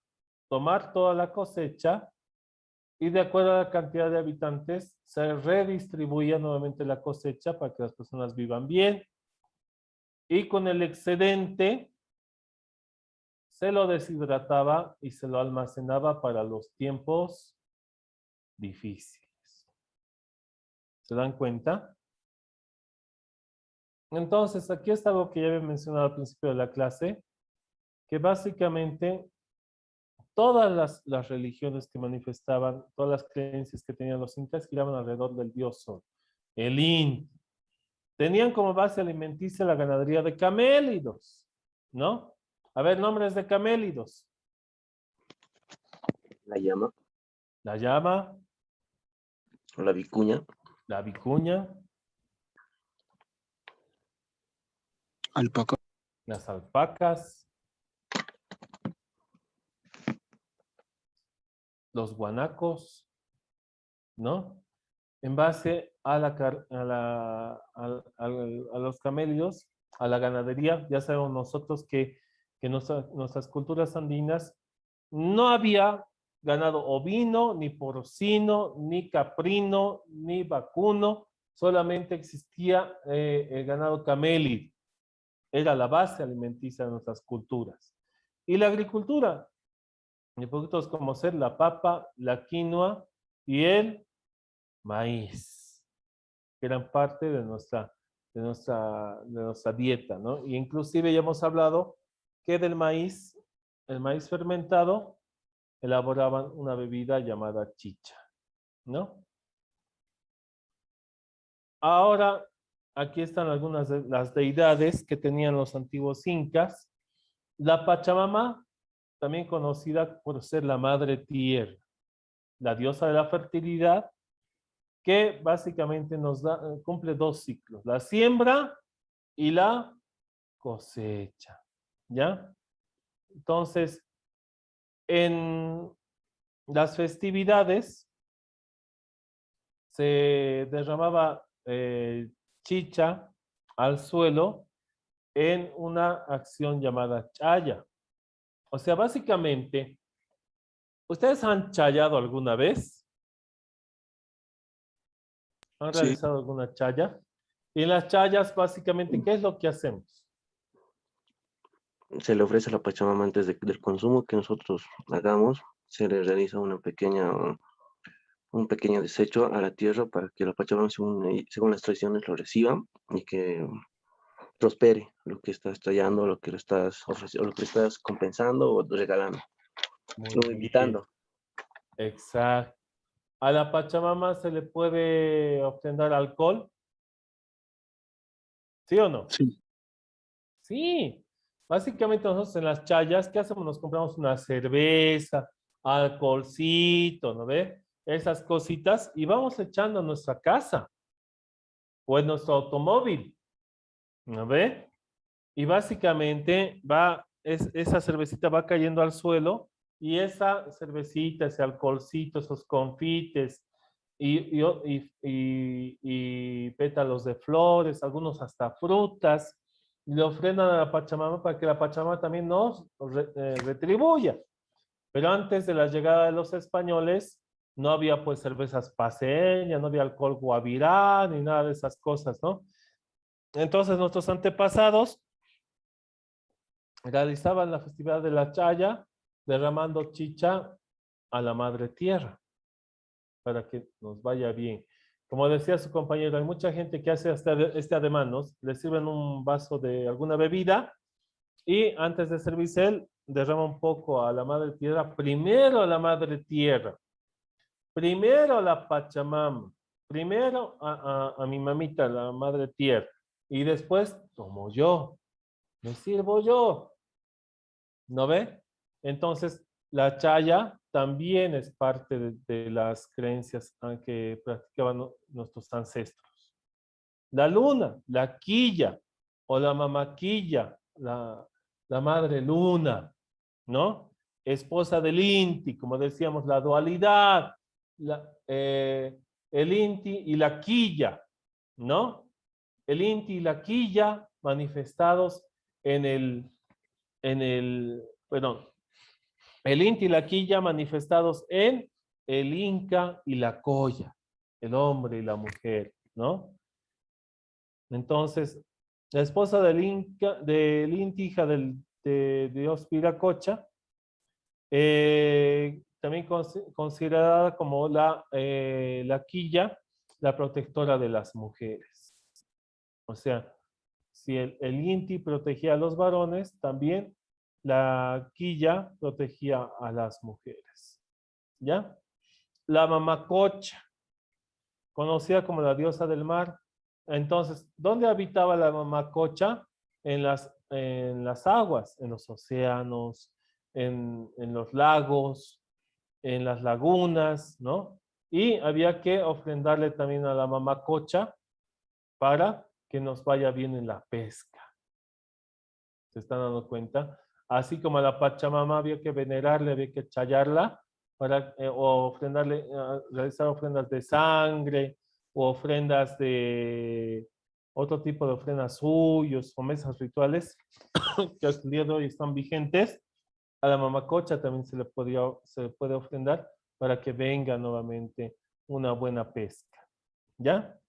A: tomar toda la cosecha y de acuerdo a la cantidad de habitantes, se redistribuía nuevamente la cosecha para que las personas vivan bien. Y con el excedente, se lo deshidrataba y se lo almacenaba para los tiempos difíciles. ¿Se dan cuenta? Entonces, aquí está lo que ya había mencionado al principio de la clase, que básicamente todas las religiones que manifestaban, todas las creencias que tenían los incas giraban alrededor del dios Sol, el Inti. Tenían como base alimenticia la ganadería de camélidos, ¿no? A ver, nombres de camélidos.
C: La llama,
A: La llama,
C: o la vicuña,
A: la vicuña,
B: Alpaca.
A: las alpacas, los guanacos, ¿no? En base a, a los camélidos, a la ganadería, ya sabemos nosotros que nuestras culturas andinas no había ganado ovino, ni porcino, ni caprino, ni vacuno, solamente existía el ganado camélido. Era la base alimenticia de nuestras culturas. Y la agricultura, de productos como ser la papa, la quinoa y el maíz, que eran parte de nuestra dieta, ¿no? Y inclusive ya hemos hablado que del maíz, el maíz fermentado, elaboraban una bebida llamada chicha, ¿no? Ahora, aquí están algunas de las deidades que tenían los antiguos incas. La Pachamama, también conocida por ser la madre tierra, la diosa de la fertilidad, que básicamente nos da, cumple dos ciclos, la siembra y la cosecha, ¿ya? Entonces, en las festividades se derramaba chicha al suelo en una acción llamada chaya. O sea, básicamente, ¿ustedes han chayado alguna vez? ¿Han
B: Sí.
A: realizado alguna chaya? Y en las chayas, básicamente, ¿qué es lo que hacemos?
C: se le ofrece a la Pachamama antes del consumo que nosotros hagamos, se le realiza un pequeño desecho a la tierra para que la Pachamama, según las tradiciones, lo reciba y que prospere lo que estás trayendo, lo que le estás ofreciendo, lo que le estás compensando o regalando,
A: Muy
C: o
A: bien.
C: invitando.
A: Exacto. ¿A la Pachamama se le puede ofrendar alcohol? ¿Sí o no?
B: Sí.
A: Sí. Básicamente nosotros en las chayas, ¿qué hacemos? Nos compramos una cerveza, alcoholcito, ¿no ve? Esas cositas y vamos echando en nuestra casa o en nuestro automóvil, ¿no ve? Y básicamente esa cervecita va cayendo al suelo y esa cervecita, ese alcoholcito, esos confites y pétalos de flores, algunos hasta frutas, le ofrendan a la Pachamama para que la Pachamama también nos retribuya. Pero antes de la llegada de los españoles, no había pues cervezas paceñas, no había alcohol guavirá, ni nada de esas cosas, ¿no? Entonces nuestros antepasados realizaban la festividad de la chaya derramando chicha a la madre tierra para que nos vaya bien. Como decía su compañero, hay mucha gente que hace este ademán, ¿no? Le sirven un vaso de alguna bebida y antes de servirse él, derrama un poco a la madre tierra, primero a la madre tierra, primero a la Pachamama, primero a mi mamita, la madre tierra, y después tomo yo, me sirvo yo. ¿No ve? Entonces, la chaya también es parte de las creencias que practicaban nuestros ancestros. La luna, la quilla o la mamaquilla, la madre luna, ¿no? Esposa del Inti, como decíamos, la dualidad, el Inti y la quilla, ¿no? El Inti y la quilla manifestados perdón, el Inti y la quilla manifestados en el Inca y la Colla, el hombre y la mujer, ¿no? Entonces, la esposa del Inti, hija de Dios Viracocha, también considerada como la quilla, la protectora de las mujeres. O sea, si el Inti protegía a los varones, también la quilla protegía a las mujeres. ¿Ya? La mamacocha, conocida como la diosa del mar. Entonces, ¿dónde habitaba la mamacocha? En las aguas, en los océanos, en los lagos, en las lagunas, ¿no? Y había que ofrendarle también a la mamacocha para que nos vaya bien en la pesca. ¿Se están dando cuenta? Así como a la Pachamama había que venerarle, había que chayarla, o ofrendarle, realizar ofrendas de sangre, o ofrendas de otro tipo de ofrendas suyos, o mesas rituales, que hasta el día de hoy están vigentes. A la mamacocha también se le puede ofrendar para que venga nuevamente una buena pesca. ¿Ya?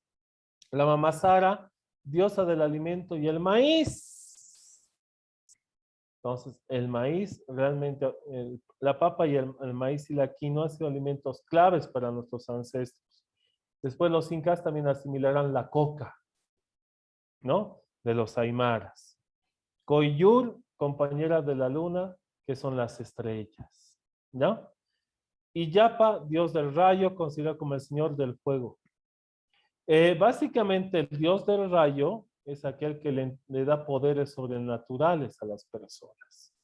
A: La mamá Sara, diosa del alimento y el maíz. Entonces, el maíz, realmente, la papa y el maíz y la quinoa han sido alimentos claves para nuestros ancestros. Después los incas también asimilarán la coca, ¿no? De los aymaras. Coyur, compañera de la luna, que son las estrellas, ¿no? Y Yapa, dios del rayo, considerado como el señor del fuego. Básicamente, el dios del rayo es aquel que le da poderes sobrenaturales a las personas.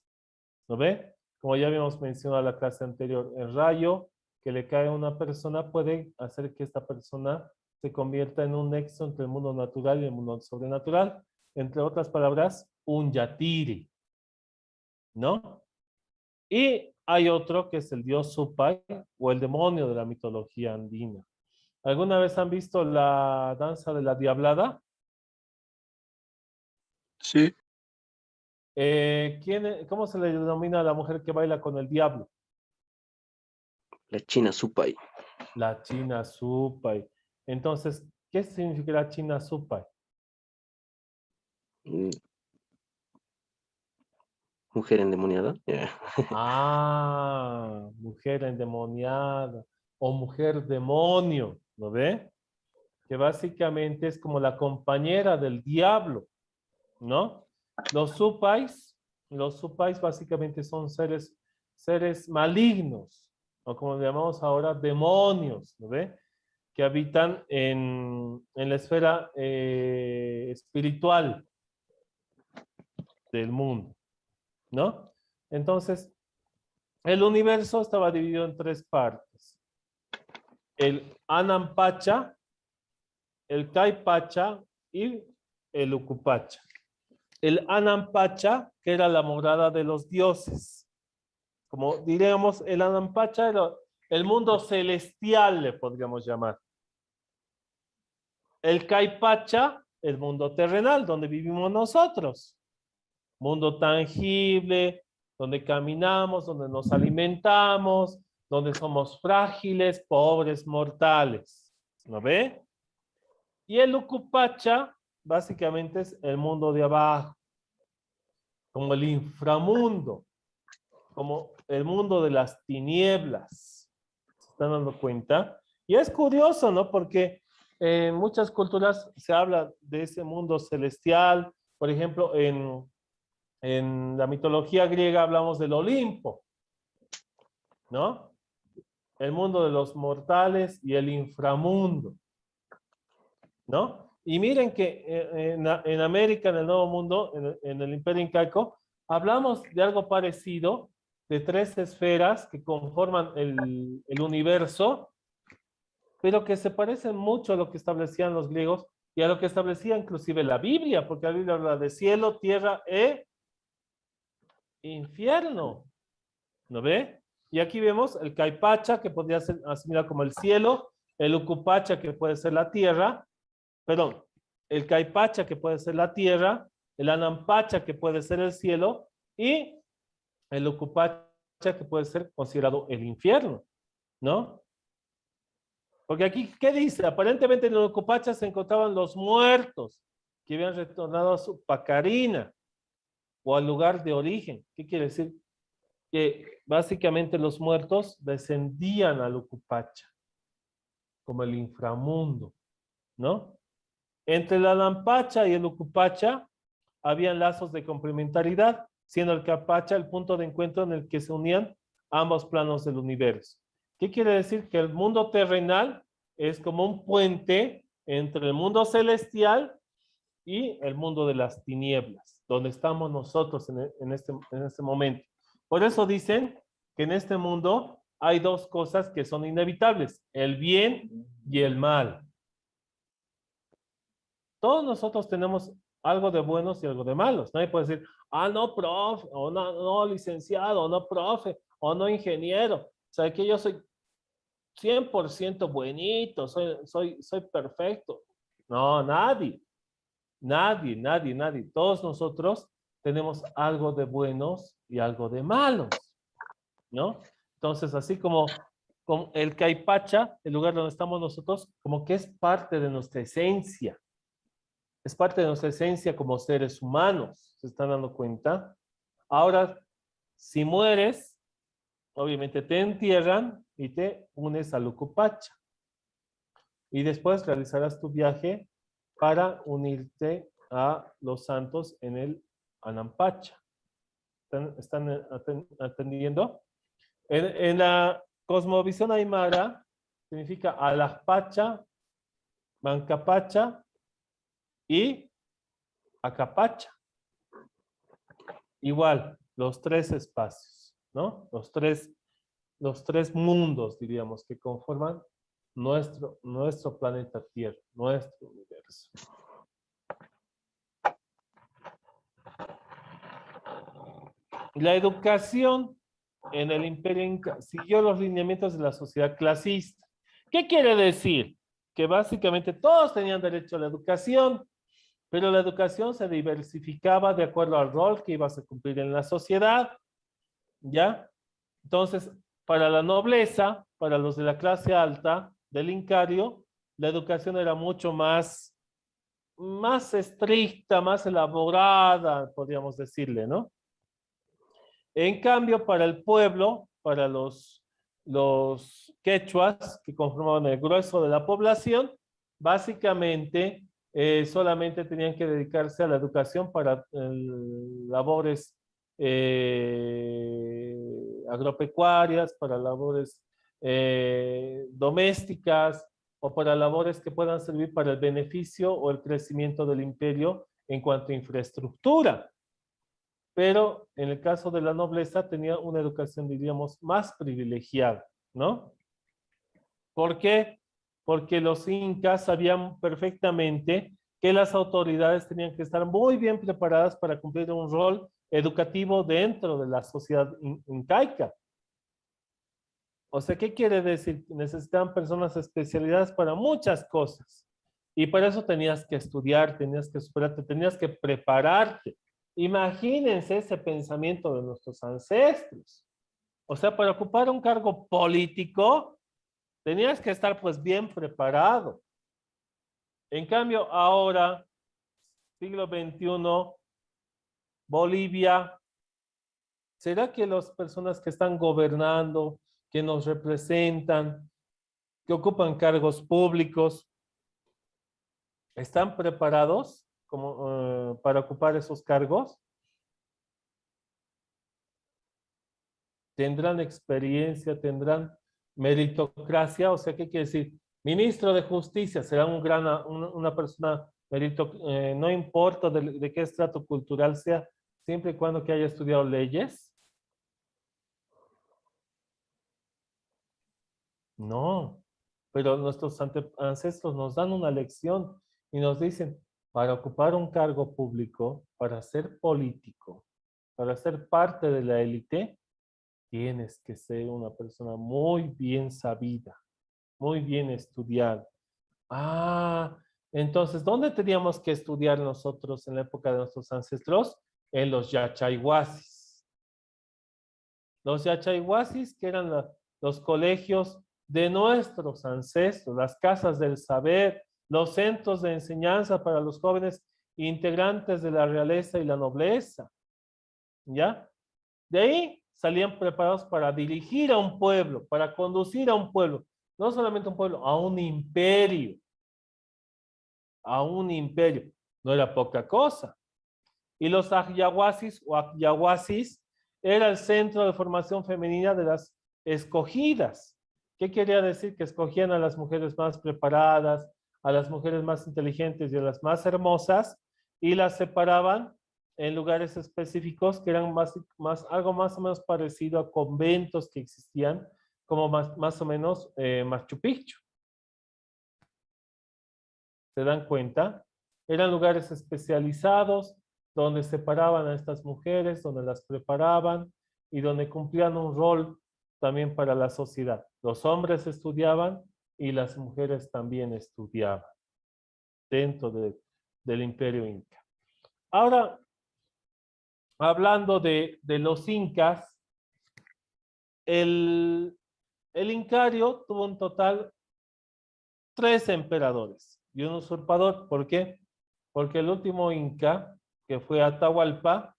A: ¿No ve? Como ya habíamos mencionado en la clase anterior, el rayo que le cae a una persona puede hacer que esta persona se convierta en un nexo entre el mundo natural y el mundo sobrenatural. Entre otras palabras, un yatiri, ¿no? Y hay otro que es el dios Supay o el demonio de la mitología andina. ¿Alguna vez han visto la danza de la diablada?
B: Sí.
A: ¿Cómo se le denomina a la mujer que baila con el diablo?
C: La China Supay.
A: La China Supay. Entonces, ¿qué significa la China Supay?
C: Mujer endemoniada. Yeah.
A: Ah, mujer endemoniada o mujer demonio, ¿lo ve? Que básicamente es como la compañera del diablo, ¿no? Los supais básicamente son seres malignos, o como le llamamos ahora, demonios, ¿no ve? Que habitan en la esfera espiritual del mundo, ¿no? Entonces, el universo estaba dividido en tres partes. El Anampacha, el Caipacha y el Ucupacha. El Anampacha, que era la morada de los dioses. Como diríamos, el Anampacha era el mundo celestial, le podríamos llamar. El Caipacha, el mundo terrenal, donde vivimos nosotros. Mundo tangible, donde caminamos, donde nos alimentamos, donde somos frágiles, pobres, mortales. ¿No ve? Y el Ucupacha, básicamente es el mundo de abajo, como el inframundo, como el mundo de las tinieblas. ¿Se están dando cuenta? Y es curioso, ¿no? Porque en muchas culturas se habla de ese mundo celestial. Por ejemplo, en la mitología griega hablamos del Olimpo, ¿no? El mundo de los mortales y el inframundo, ¿no? Y miren que en América, en el Nuevo Mundo, en el Imperio Incaico, hablamos de algo parecido, de 3 esferas que conforman el universo, pero que se parecen mucho a lo que establecían los griegos y a lo que establecía inclusive la Biblia, porque la Biblia habla de cielo, tierra e infierno. ¿No ve? Y aquí vemos el Caipacha, que podría ser asimilado como el cielo, el Ucupacha, que puede ser la tierra, perdón, el Caipacha, que puede ser la tierra, el Anampacha, que puede ser el cielo, y el Ucupacha, que puede ser considerado el infierno, ¿no? Porque aquí, ¿qué dice? Aparentemente en el Ucupacha se encontraban los muertos que habían retornado a su pacarina o al lugar de origen. ¿Qué quiere decir? Que básicamente los muertos descendían al Ucupacha, como el inframundo, ¿no? Entre la Lampacha y el Ucupacha habían lazos de complementariedad, siendo el Capacha el punto de encuentro en el que se unían ambos planos del universo. ¿Qué quiere decir? Que el mundo terrenal es como un puente entre el mundo celestial y el mundo de las tinieblas, donde estamos nosotros en este momento. Por eso dicen que en este mundo hay 2 cosas que son inevitables, el bien y el mal. Todos nosotros tenemos algo de buenos y algo de malos. Nadie puede decir, ah, no, profe, o no, no licenciado, o no, profe, o no, ingeniero. O sea, que yo soy 100% buenito, soy perfecto. No, nadie. Nadie. Todos nosotros tenemos algo de buenos y algo de malos, ¿no? Entonces, así como el Caipacha, el lugar donde estamos nosotros, como que es parte de nuestra esencia. Es parte de nuestra esencia como seres humanos. ¿Se están dando cuenta? Ahora, si mueres, obviamente te entierran y te unes al Ucupacha. Y después realizarás tu viaje para unirte a los santos en el Anampacha. ¿Están atendiendo? En la cosmovisión aymara significa Alajpacha, Mancapacha y Acapacha. Igual, los 3 espacios, ¿no? Los tres mundos, diríamos, que conforman nuestro planeta Tierra, nuestro universo. La educación en el Imperio Inca siguió los lineamientos de la sociedad clasista. ¿Qué quiere decir? Que básicamente todos tenían derecho a la educación, pero la educación se diversificaba de acuerdo al rol que ibas a cumplir en la sociedad, ¿ya? Entonces, para la nobleza, para los de la clase alta del Incario, la educación era mucho más estricta, más elaborada, podríamos decirle, ¿no? En cambio, para el pueblo, para los quechuas que conformaban el grueso de la población, básicamente solamente tenían que dedicarse a la educación para labores agropecuarias, para labores domésticas o para labores que puedan servir para el beneficio o el crecimiento del imperio en cuanto a infraestructura. Pero en el caso de la nobleza tenía una educación, diríamos, más privilegiada, ¿no? ¿Por qué? Porque los incas sabían perfectamente que las autoridades tenían que estar muy bien preparadas para cumplir un rol educativo dentro de la sociedad incaica. O sea, ¿qué quiere decir? Necesitaban personas especializadas para muchas cosas. Y para eso tenías que estudiar, tenías que superarte, tenías que prepararte. Imagínense ese pensamiento de nuestros ancestros. O sea, para ocupar un cargo político, tenías que estar pues bien preparado. En cambio, ahora, siglo XXI, Bolivia, ¿será que las personas que están gobernando, que nos representan, que ocupan cargos públicos, están preparados para ocupar esos cargos? ¿Tendrán experiencia? ¿Tendrán meritocracia? O sea, ¿qué quiere decir? Ministro de Justicia será una persona no importa de qué estrato cultural sea, siempre y cuando que haya estudiado leyes. No, pero nuestros ancestros nos dan una lección y nos dicen, para ocupar un cargo público, para ser político, para ser parte de la élite, tienes que ser una persona muy bien sabida, muy bien estudiada. Ah, entonces, ¿dónde teníamos que estudiar nosotros en la época de nuestros ancestros? En los yachayhuasis. Los yachayhuasis, que eran los colegios de nuestros ancestros, las casas del saber, los centros de enseñanza para los jóvenes integrantes de la realeza y la nobleza. ¿Ya? De ahí salían preparados para dirigir a un pueblo, para conducir a un pueblo, no solamente a un pueblo, a un imperio, a un imperio. No era poca cosa. Y los ayahuasis o ayahuasis era el centro de formación femenina de las escogidas. ¿Qué quería decir? Que escogían a las mujeres más preparadas, a las mujeres más inteligentes y a las más hermosas y las separaban en lugares específicos que eran algo más o menos parecido a conventos que existían, como más o menos Machu Picchu. ¿Se dan cuenta? Eran lugares especializados donde separaban a estas mujeres, donde las preparaban y donde cumplían un rol también para la sociedad. Los hombres estudiaban y las mujeres también estudiaban dentro del Imperio Inca. Ahora, hablando de los incas, el Incario tuvo en total 3 emperadores y un usurpador. ¿Por qué? Porque el último inca, que fue Atahualpa,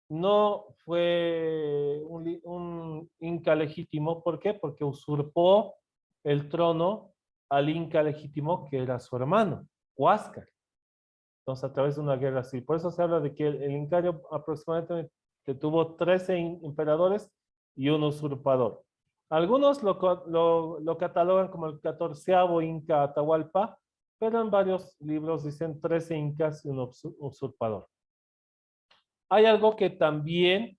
A: no fue un inca legítimo. ¿Por qué? Porque usurpó el trono al inca legítimo, que era su hermano, Huáscar. Entonces, a través de una guerra civil. Por eso se habla de que el Incario aproximadamente tuvo 13 emperadores y un usurpador. Algunos lo catalogan como el 14º Inca Atahualpa, pero en varios libros dicen 13 incas y un usurpador. Hay algo que también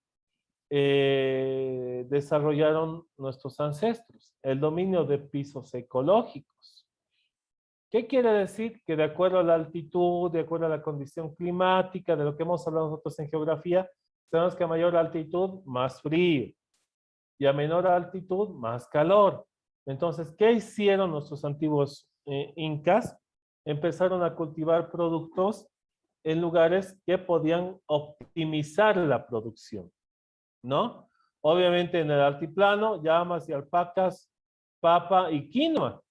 A: desarrollaron nuestros ancestros, el dominio de pisos ecológicos. ¿Qué quiere decir? Que de acuerdo a la altitud, de acuerdo a la condición climática, de lo que hemos hablado nosotros en geografía, sabemos que a mayor altitud, más frío, y a menor altitud, más calor. Entonces, ¿qué hicieron nuestros antiguos incas? Empezaron a cultivar productos en lugares que podían optimizar la producción, ¿no? Obviamente en el altiplano, llamas y alpacas, papa y quinoa.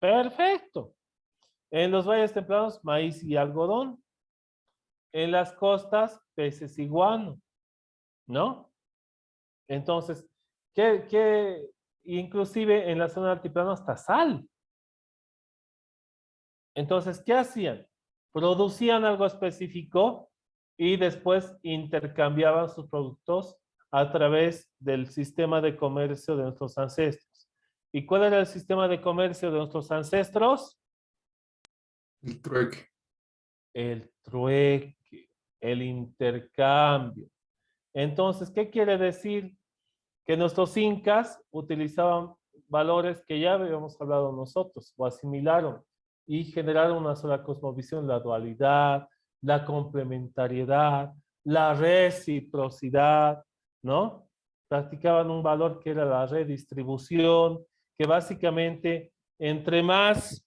A: Perfecto. En los valles templados, maíz y algodón. En las costas, peces y guano, ¿no? Entonces, inclusive en la zona del altiplano hasta sal. Entonces, ¿qué hacían? Producían algo específico y después intercambiaban sus productos a través del sistema de comercio de nuestros ancestros. ¿Y cuál era el sistema de comercio de nuestros ancestros?
D: El trueque.
A: El trueque, el intercambio. Entonces, ¿qué quiere decir? Que nuestros incas utilizaban valores que ya habíamos hablado nosotros, o asimilaron, y generaron una sola cosmovisión: la dualidad, la complementariedad, la reciprocidad, ¿no? Practicaban un valor que era la redistribución, que básicamente entre más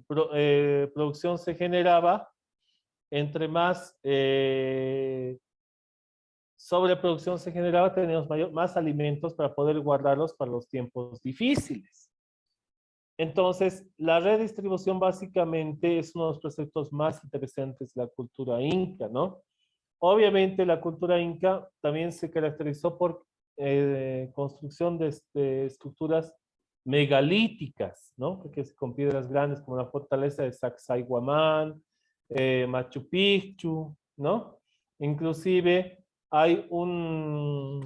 A: producción se generaba, entre más sobreproducción se generaba, teníamos más alimentos para poder guardarlos para los tiempos difíciles. Entonces, la redistribución básicamente es uno de los preceptos más interesantes de la cultura inca, ¿no? Obviamente la cultura inca también se caracterizó por construcción de estructuras megalíticas, ¿no? Porque es con piedras grandes como la fortaleza de Sacsayhuamán, Machu Picchu, ¿no? Inclusive hay un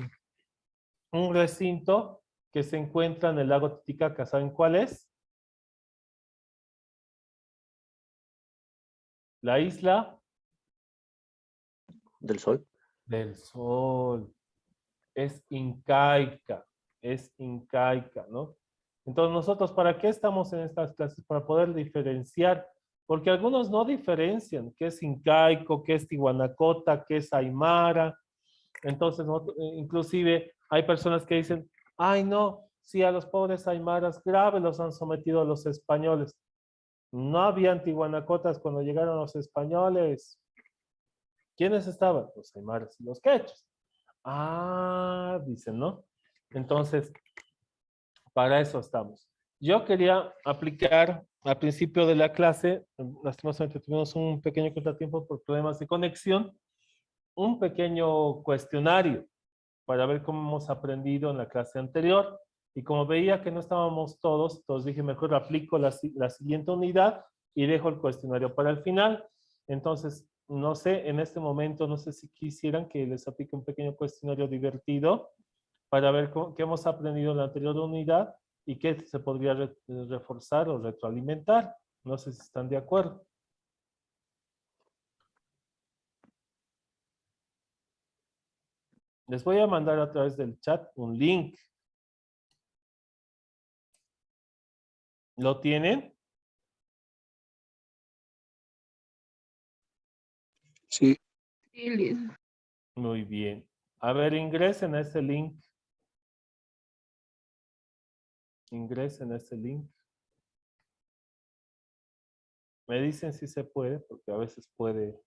A: recinto que se encuentra en el lago Titicaca. ¿Saben cuál es? La isla
C: del Sol.
A: del Sol. Es incaica. es incaica, ¿no? Entonces, nosotros, ¿para qué estamos en estas clases? Para poder diferenciar, porque algunos no diferencian qué es incaico, qué es tihuanacota, qué es aymara. Entonces, inclusive hay personas que dicen, ay, no, si a los pobres aymaras graves los han sometido a los españoles. No habían tihuanacotas cuando llegaron los españoles. ¿Quiénes estaban? Los aymaras y los quechos. Ah, dicen, ¿no? Entonces, para eso estamos. Yo quería aplicar al principio de la clase, lastimosamente tuvimos un pequeño contratiempo por problemas de conexión, un pequeño cuestionario para ver cómo hemos aprendido en la clase anterior. Y como veía que no estábamos todos, entonces dije, mejor aplico la siguiente unidad y dejo el cuestionario para el final. Entonces, no sé, en este momento, no sé si quisieran que les aplique un pequeño cuestionario divertido para ver qué hemos aprendido en la anterior unidad y qué se podría reforzar o retroalimentar. No sé si están de acuerdo. Les voy a mandar a través del chat un link. ¿Lo tienen?
C: Sí,
E: Sí, Liz.
A: Muy bien. A ver, ingresen a ese link. Ingresen a ese link. Me dicen si se puede, porque a veces puede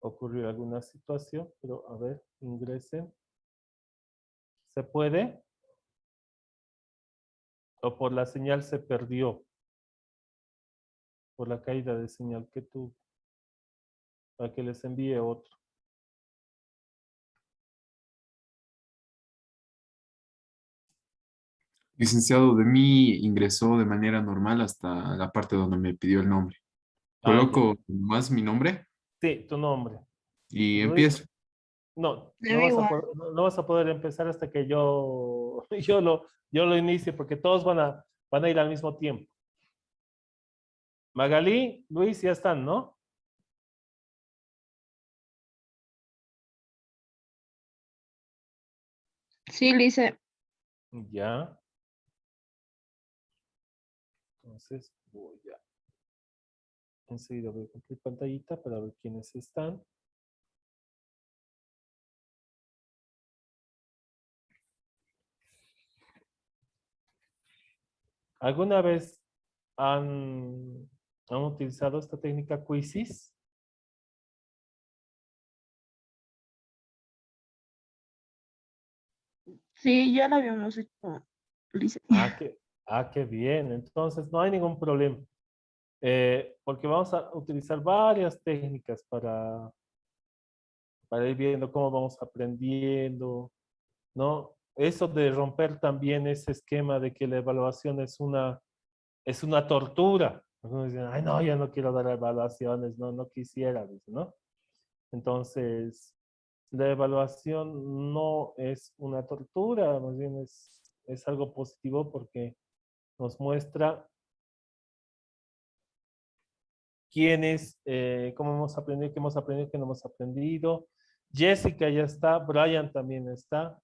A: ocurrir alguna situación, pero a ver, ingresen. ¿Se puede? ¿O por la señal se perdió? Por la caída de señal que tuvo. Para que les envíe otro.
D: Licenciado, de mí ingresó de manera normal hasta la parte donde me pidió el nombre.
A: Ah, ya.
D: Coloco más mi nombre
A: Sí, tu nombre.
D: y
A: Luis,
D: empiezo.
A: no,
E: Debe igual.
A: no vas a poder empezar hasta que yo, yo lo inicie, porque todos van a ir al mismo tiempo. Magalí, Luis, ya están, ¿no?
E: Sí, Liz.
A: Ya. Entonces, voy a enseguida voy a cumplir pantallita para ver quiénes están. ¿Alguna vez han utilizado esta técnica Quizzes?
E: Sí, ya la habíamos hecho, Liz.
A: Qué bien. Entonces, no hay ningún problema. Porque vamos a utilizar varias técnicas para ir viendo cómo vamos aprendiendo, ¿no? Eso de romper también ese esquema de que la evaluación es una tortura. Algunos dicen, ay, no, yo no quiero dar evaluaciones, no, no quisiera, ¿no? Entonces, la evaluación no es una tortura, más bien es algo positivo porque nos muestra quiénes, cómo hemos aprendido, qué hemos aprendido, qué no hemos aprendido. Jessica ya está, Brian también está.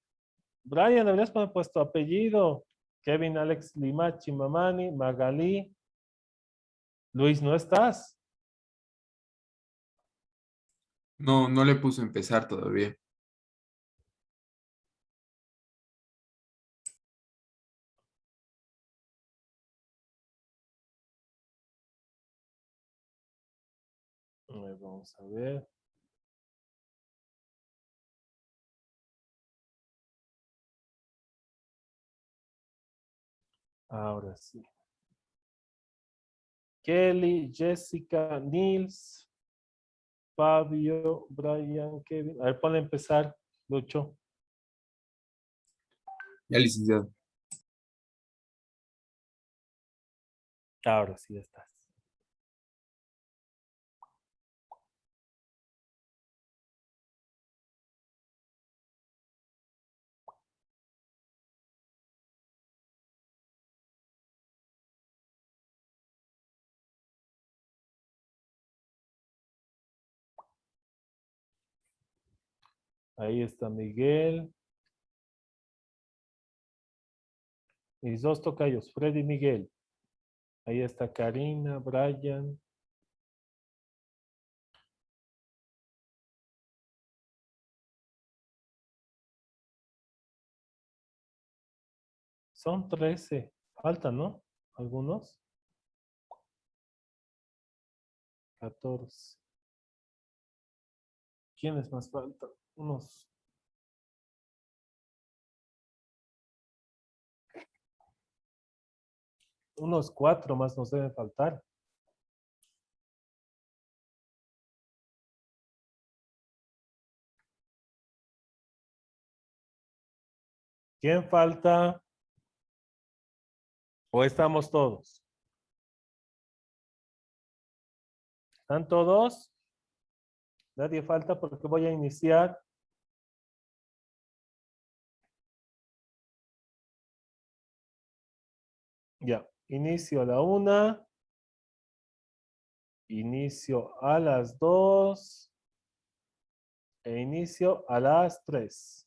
A: Brian, deberías poner puesto apellido. Kevin, Alex, Lima, Chimamani, Magalí. Luis, ¿no estás?
D: No, no le puse empezar todavía.
A: Vamos a ver. Ahora sí. Kelly, Jessica, Nils, Fabio, Brian, Kevin. A ver, ponle empezar, Lucho.
D: Ya, licenciado.
A: Ahora sí ya estás. Ahí está Miguel. Mis dos tocayos, Freddy y Miguel. Ahí está Karina, Brian. Son 13. Faltan, ¿no? Algunos. 14. ¿Quiénes más faltan? Unos 4 más nos deben faltar. ¿Quién falta? ¿O estamos todos? ¿Están todos? Nadie falta porque voy a iniciar. Ya, inicio a la 1. Inicio a las 2. E inicio a las 3.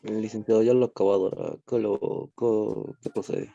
C: Licenciado, ya lo he acabado. ¿Qué procede?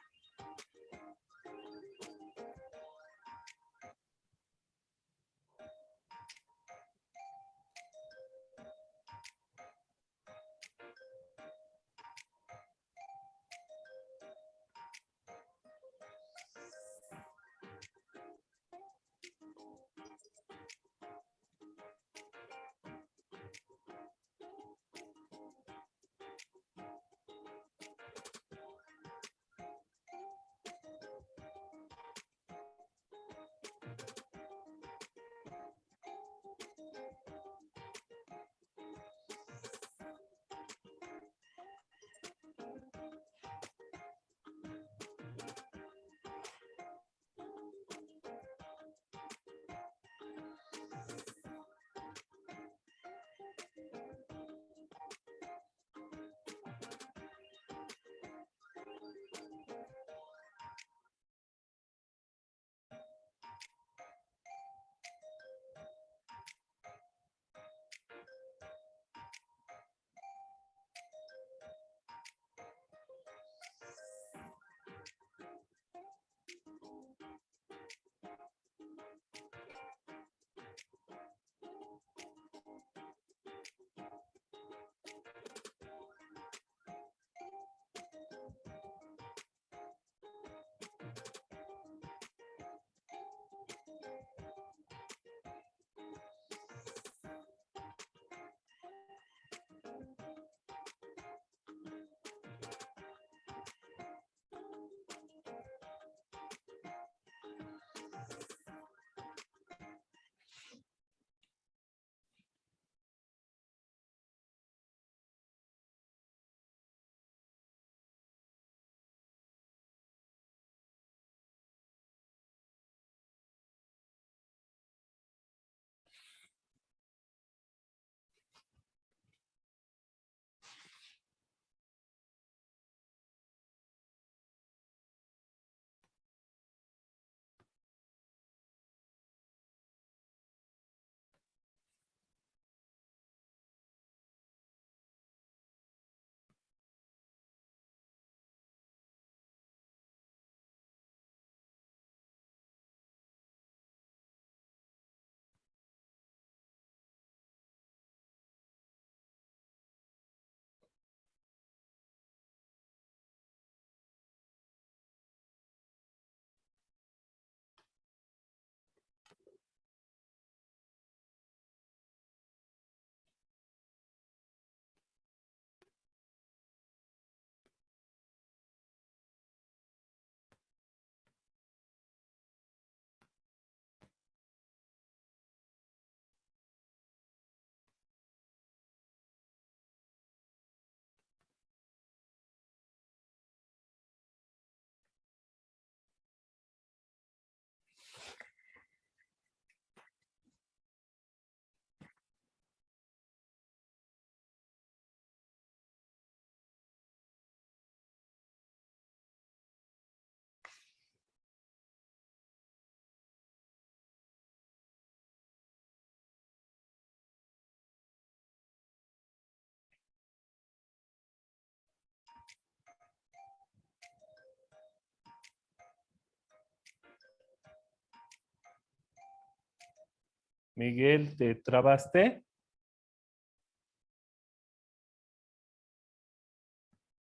A: Miguel, ¿te trabaste?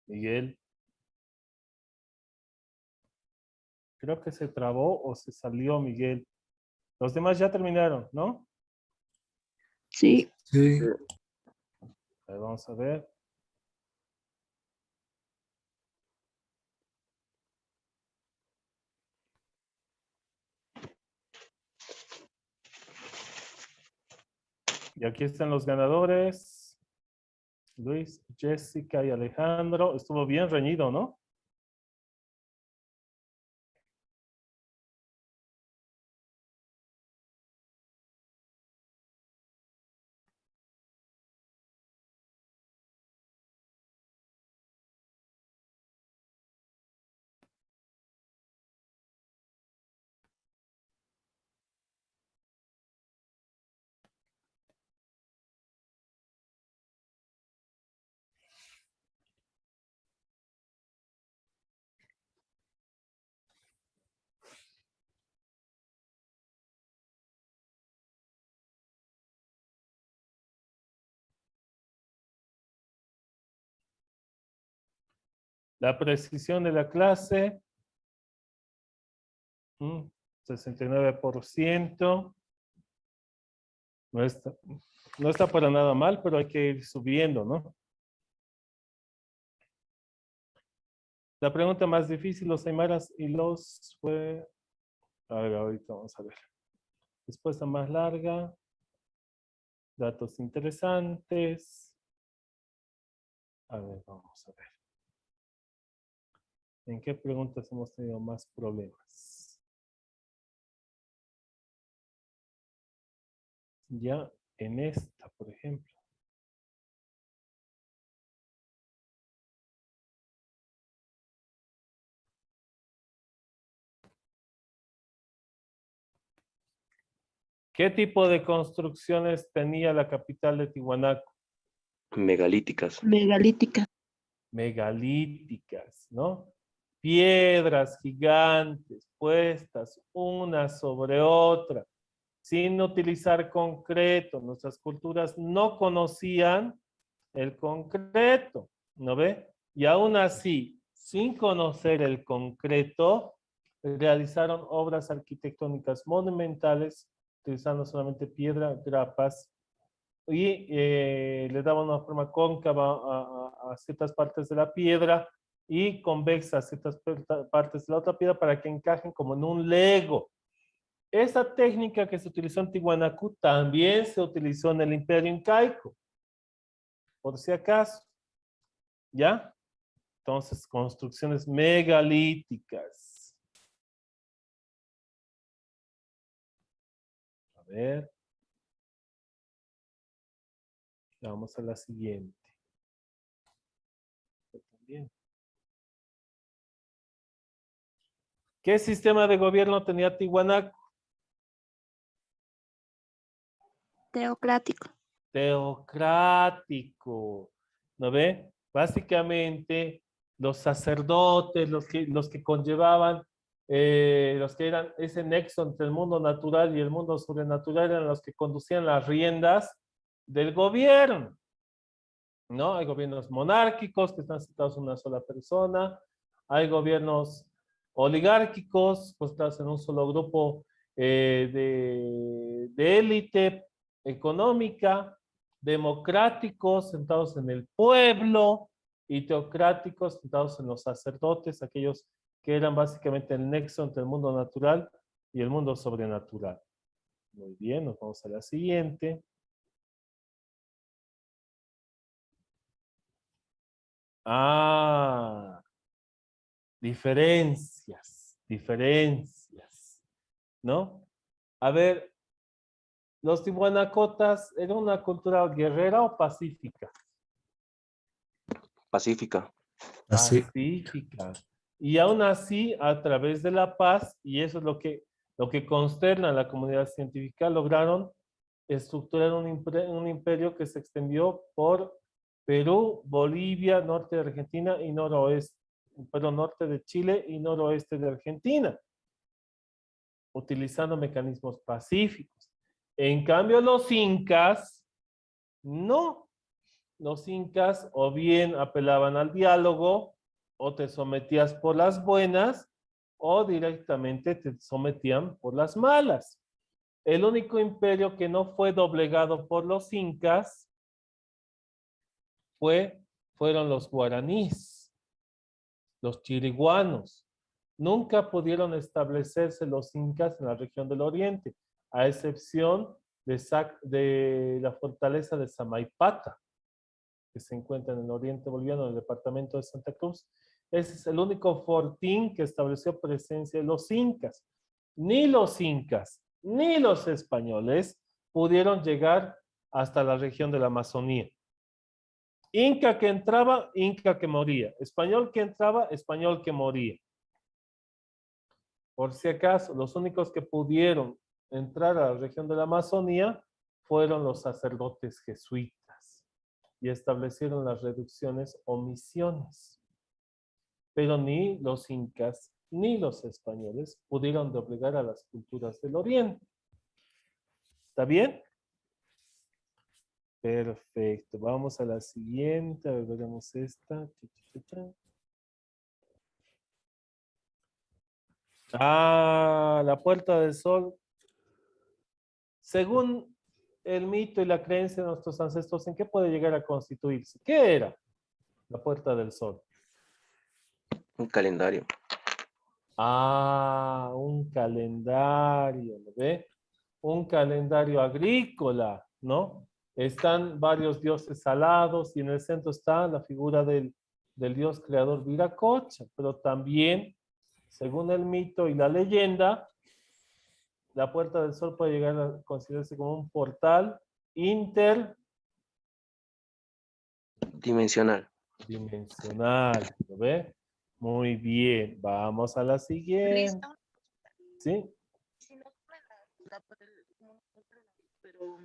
A: Miguel, creo que se trabó o se salió Miguel. Los demás ya terminaron, ¿no?
E: Sí.
B: Sí.
A: A ver, vamos a ver. Y aquí están los ganadores. Luis, Jessica y Alejandro. Estuvo bien reñido, ¿no? La precisión de la clase, 69%. No está para nada mal, pero hay que ir subiendo, ¿no? La pregunta más difícil, los aymaras y los fue... A ver, ahorita vamos a ver. Respuesta más larga. Datos interesantes. A ver, vamos a ver. ¿En qué preguntas hemos tenido más problemas? Ya en esta, por ejemplo. ¿Qué tipo de construcciones tenía la capital de Tiwanaku?
C: Megalíticas.
E: Megalítica.
A: Megalíticas, ¿no? Piedras gigantes puestas una sobre otra, sin utilizar concreto. Nuestras culturas no conocían el concreto, ¿no ve? Y aún así, sin conocer el concreto, realizaron obras arquitectónicas monumentales utilizando solamente piedra, grapas, y le daban una forma cóncava a ciertas partes de la piedra y convexa a ciertas partes de la otra piedra para que encajen como en un Lego. Esa técnica que se utilizó en Tiwanaku también se utilizó en el Imperio Incaico, por si acaso. ¿Ya? Entonces, construcciones megalíticas. A ver. Vamos a la siguiente. También. ¿Qué sistema de gobierno tenía Tiwanaku?
E: Teocrático.
A: Teocrático. ¿No ve? Básicamente, los sacerdotes, los que conllevaban, los que eran ese nexo entre el mundo natural y el mundo sobrenatural, eran los que conducían las riendas del gobierno. ¿No? Hay gobiernos monárquicos que están sentados en una sola persona, hay gobiernos oligárquicos concentrados en un solo grupo de élite económica, democráticos sentados en el pueblo y teocráticos sentados en los sacerdotes, aquellos que eran básicamente el nexo entre el mundo natural y el mundo sobrenatural. Muy bien, nos vamos a la siguiente. Diferencias, ¿no? A ver, ¿los tiwanacotas eran una cultura guerrera o pacífica?
C: Pacífica.
B: Así.
A: Pacífica. Y aún así, a través de la paz, y eso es lo que consterna a la comunidad científica, lograron estructurar un imperio que se extendió por Perú, Bolivia, norte de Argentina y noroeste, perdón, norte de Chile y noroeste de Argentina, utilizando mecanismos pacíficos. En cambio, los incas, no. Los incas o bien apelaban al diálogo, o te sometías por las buenas, o directamente te sometían por las malas. El único imperio que no fue doblegado por los incas fueron los guaraníes, los chiriguanos. Nunca pudieron establecerse los incas en la región del oriente, a excepción de la fortaleza de Samaipata, que se encuentra en el oriente boliviano, en el departamento de Santa Cruz. Ese es el único fortín que estableció presencia de los incas. Ni los incas, ni los españoles pudieron llegar hasta la región de la Amazonía. Inca que entraba, inca que moría. Español que entraba, español que moría. Por si acaso, los únicos que pudieron entrar a la región de la Amazonía fueron los sacerdotes jesuitas y establecieron las reducciones o misiones. Pero ni los incas ni los españoles pudieron doblegar a las culturas del oriente. ¿Está bien? Perfecto. Vamos a la siguiente. A ver, veremos esta. Ah, la Puerta del Sol. Según el mito y la creencia de nuestros ancestros, ¿en qué puede llegar a constituirse? ¿Qué era la Puerta del Sol?
C: Un calendario.
A: Ah, un calendario, ¿lo ve? Un calendario agrícola, ¿no? Están varios dioses alados y en el centro está la figura del dios creador Viracocha, pero también, según el mito y la leyenda, la Puerta del Sol puede llegar a considerarse como un portal
C: Dimensional.
A: interdimensional, ¿lo ve? Muy bien, vamos a la siguiente.
G: Listo.
A: ¿Sí?
G: Si no fue pero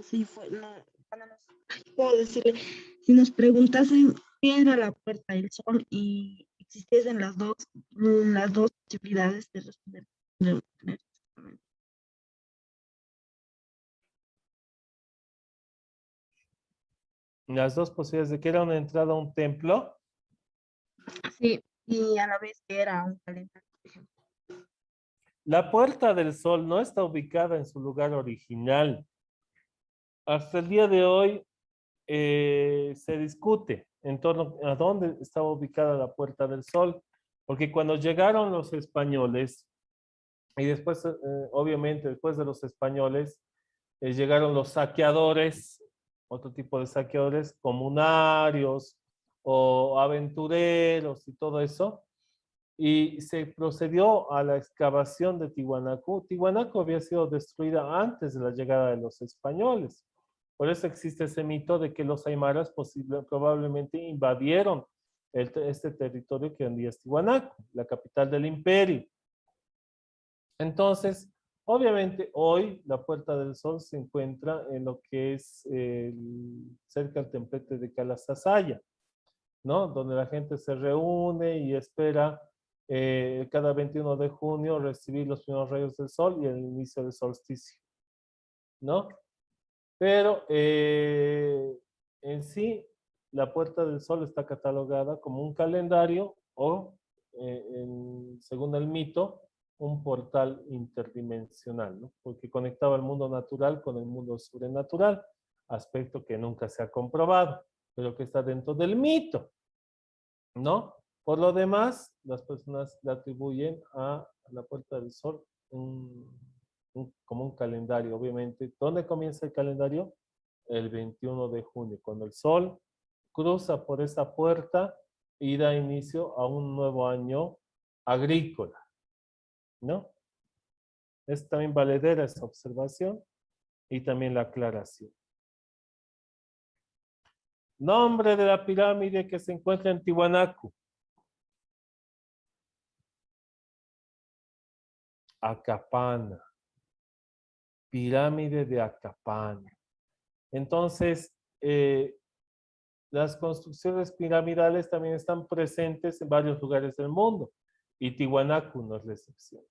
G: sí fue, no, bueno, no sé, puedo decirle, si nos preguntasen qué era la Puerta del Sol y existiesen las dos posibilidades de responder.
A: Las dos posibilidades de que era una entrada a un templo.
G: Sí, y a la vez que era un calendario.
A: La Puerta del Sol no está ubicada en su lugar original. Hasta el día de hoy se discute en torno a dónde estaba ubicada la Puerta del Sol, porque cuando llegaron los españoles, y después, obviamente, después de los españoles, llegaron los saqueadores, otro tipo de saqueadores, comunarios o aventureros y todo eso, y se procedió a la excavación de Tiwanaku. Tiwanaku había sido destruida antes de la llegada de los españoles. Por eso existe ese mito de que los aymaras probablemente invadieron este territorio que hoy en día es Tiwanaku, la capital del imperio. Entonces, obviamente hoy la Puerta del Sol se encuentra en lo que es cerca del templete de Calasasaya, ¿no? Donde la gente se reúne y espera cada 21 de junio recibir los primeros rayos del sol y el inicio del solsticio, ¿no? Pero en sí, la Puerta del Sol está catalogada como un calendario o, según el mito, un portal interdimensional, ¿no? Porque conectaba el mundo natural con el mundo sobrenatural, aspecto que nunca se ha comprobado, pero que está dentro del mito, ¿no? Por lo demás, las personas le atribuyen a la Puerta del Sol como un calendario, obviamente. ¿Dónde comienza el calendario? El 21 de junio, cuando el Sol cruza por esa puerta y da inicio a un nuevo año agrícola, ¿no? Es también valedera esa observación y también la aclaración. Nombre de la pirámide que se encuentra en Tiwanaku. Acapana. Pirámide de Acapana. Entonces, las construcciones piramidales también están presentes en varios lugares del mundo y Tiwanaku no es la excepción.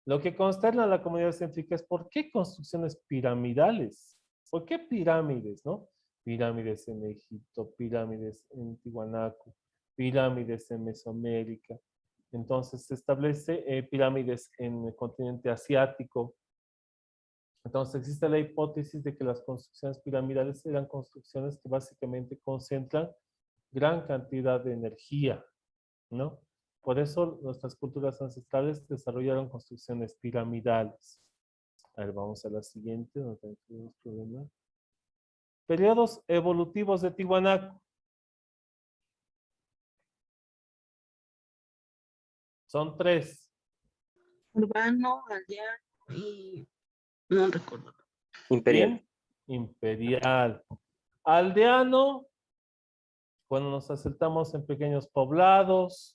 A: Lo que consterna a la comunidad científica es ¿por qué construcciones piramidales? ¿Por qué pirámides, no? Pirámides en Egipto, pirámides en Tiwanaku, pirámides en Mesoamérica. Entonces se establece pirámides en el continente asiático. Entonces existe la hipótesis de que las construcciones piramidales eran construcciones que básicamente concentran gran cantidad de energía, ¿no? Por eso nuestras culturas ancestrales desarrollaron construcciones piramidales. A ver, vamos a la siguiente. No tenemos problema. Periodos evolutivos de Tiwanaku. Son 3.
G: Urbano, aldeano y no recuerdo.
C: Imperial.
A: Bien. Imperial. Aldeano, cuando nos asentamos en pequeños poblados,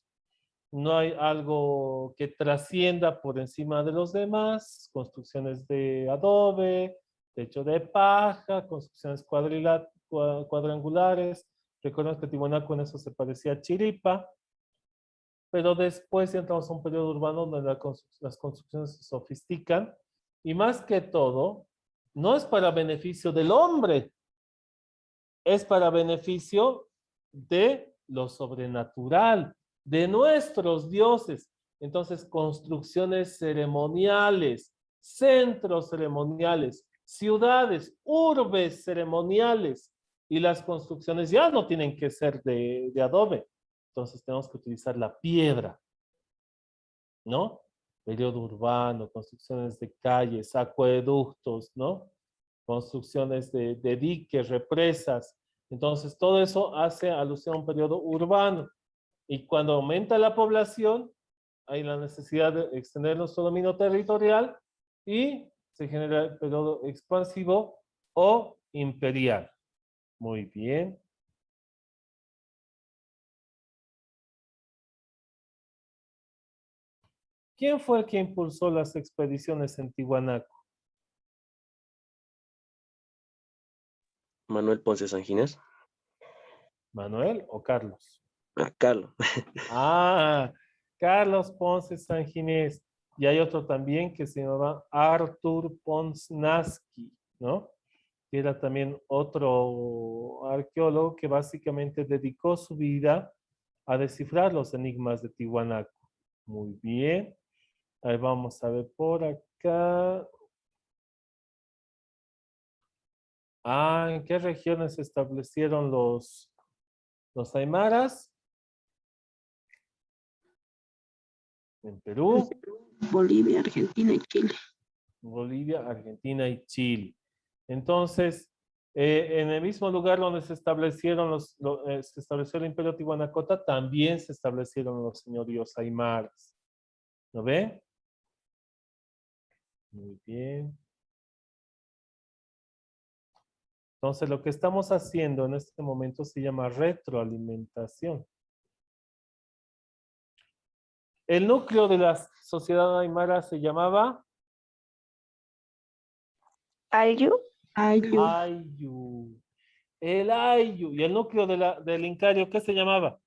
A: no hay algo que trascienda por encima de los demás, construcciones de adobe, techo de paja, construcciones cuadrangulares. Recuerden que Tiwanaku en eso se parecía a Chiripa, pero después entramos a un periodo urbano donde las construcciones se sofistican y más que todo, no es para beneficio del hombre, es para beneficio de lo sobrenatural, de nuestros dioses. Entonces, construcciones ceremoniales, centros ceremoniales, ciudades, urbes ceremoniales, y las construcciones ya no tienen que ser de adobe. Entonces tenemos que utilizar la piedra, ¿no? Periodo urbano, construcciones de calles, acueductos, ¿no? Construcciones de diques, represas. Entonces todo eso hace alusión a un periodo urbano. Y cuando aumenta la población, hay la necesidad de extender nuestro dominio territorial y se genera el periodo expansivo o imperial. Muy bien. ¿Quién fue el que impulsó las expediciones en Tiwanaku?
C: Manuel Ponce San Ginés.
A: ¿Manuel o Carlos?
C: Ah, Carlos.
A: Ah, Carlos Ponce San Ginés. Y hay otro también que se llamaba Artur Ponsnaski, ¿no? Que era también otro arqueólogo que básicamente dedicó su vida a descifrar los enigmas de Tiwanaku. Muy bien. Ahí vamos a ver por acá. Ah, ¿en qué regiones se establecieron los aymaras? En Perú,
G: Bolivia, Argentina y Chile.
A: Bolivia, Argentina y Chile. Entonces, en el mismo lugar donde se establecieron se estableció el Imperio Tihuanacota, también se establecieron los señoríos aymaras. ¿Lo ven? Muy bien. Entonces, lo que estamos haciendo en este momento se llama retroalimentación. El núcleo de la sociedad aymara se llamaba
E: Ayu.
G: Ayu,
A: Ayu. El Ayu. ¿Y el núcleo del Incario qué se llamaba?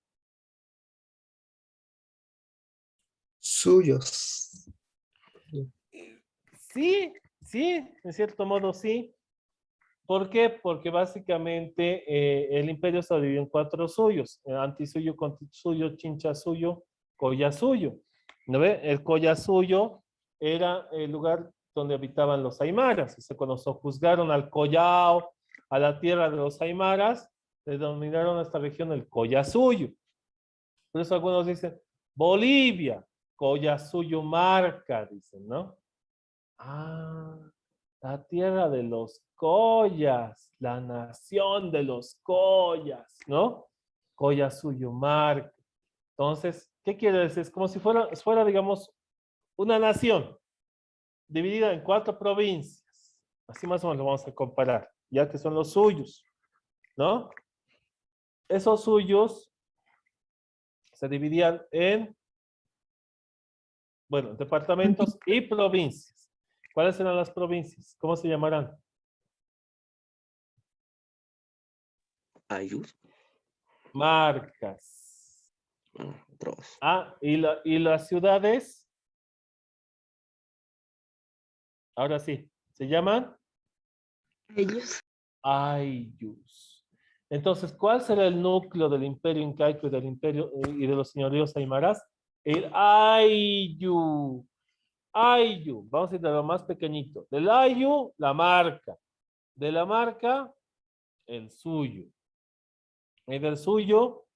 B: Suyos.
A: Sí, sí, en cierto modo sí. ¿Por qué? Porque básicamente el imperio se dividió en 4 suyos: Antisuyo, Contisuyo, Chinchasuyo, Collasuyo. ¿No ve? El Collasuyo era el lugar donde habitaban los aymaras. Cuando se juzgaron al Collao, a la tierra de los aymaras, le denominaron a esta región el Collasuyo. Por eso algunos dicen Bolivia, Collasuyo marca, dicen, ¿no? Ah, la tierra de los Collas, la nación de los Collas, ¿no? Collasuyo marca. Entonces, ¿qué quiere decir? Es como si fuera, digamos, una nación dividida en 4 provincias. Así más o menos lo vamos a comparar, ya que son los suyos, ¿no? Esos suyos se dividían en, bueno, departamentos y provincias. ¿Cuáles eran las provincias? ¿Cómo se llamarán?
C: Ayus.
A: Marcas.
C: Otros.
A: Ah, y las ciudades, ahora sí, se llaman
G: ellos.
A: Ayus. Entonces, ¿cuál será el núcleo del imperio incaico y del imperio y de los señoríos aymaras? El Ayu. Ayu. Vamos a ir de lo más pequeñito. Del Ayu, la marca. De la marca, el suyo. Y del suyo,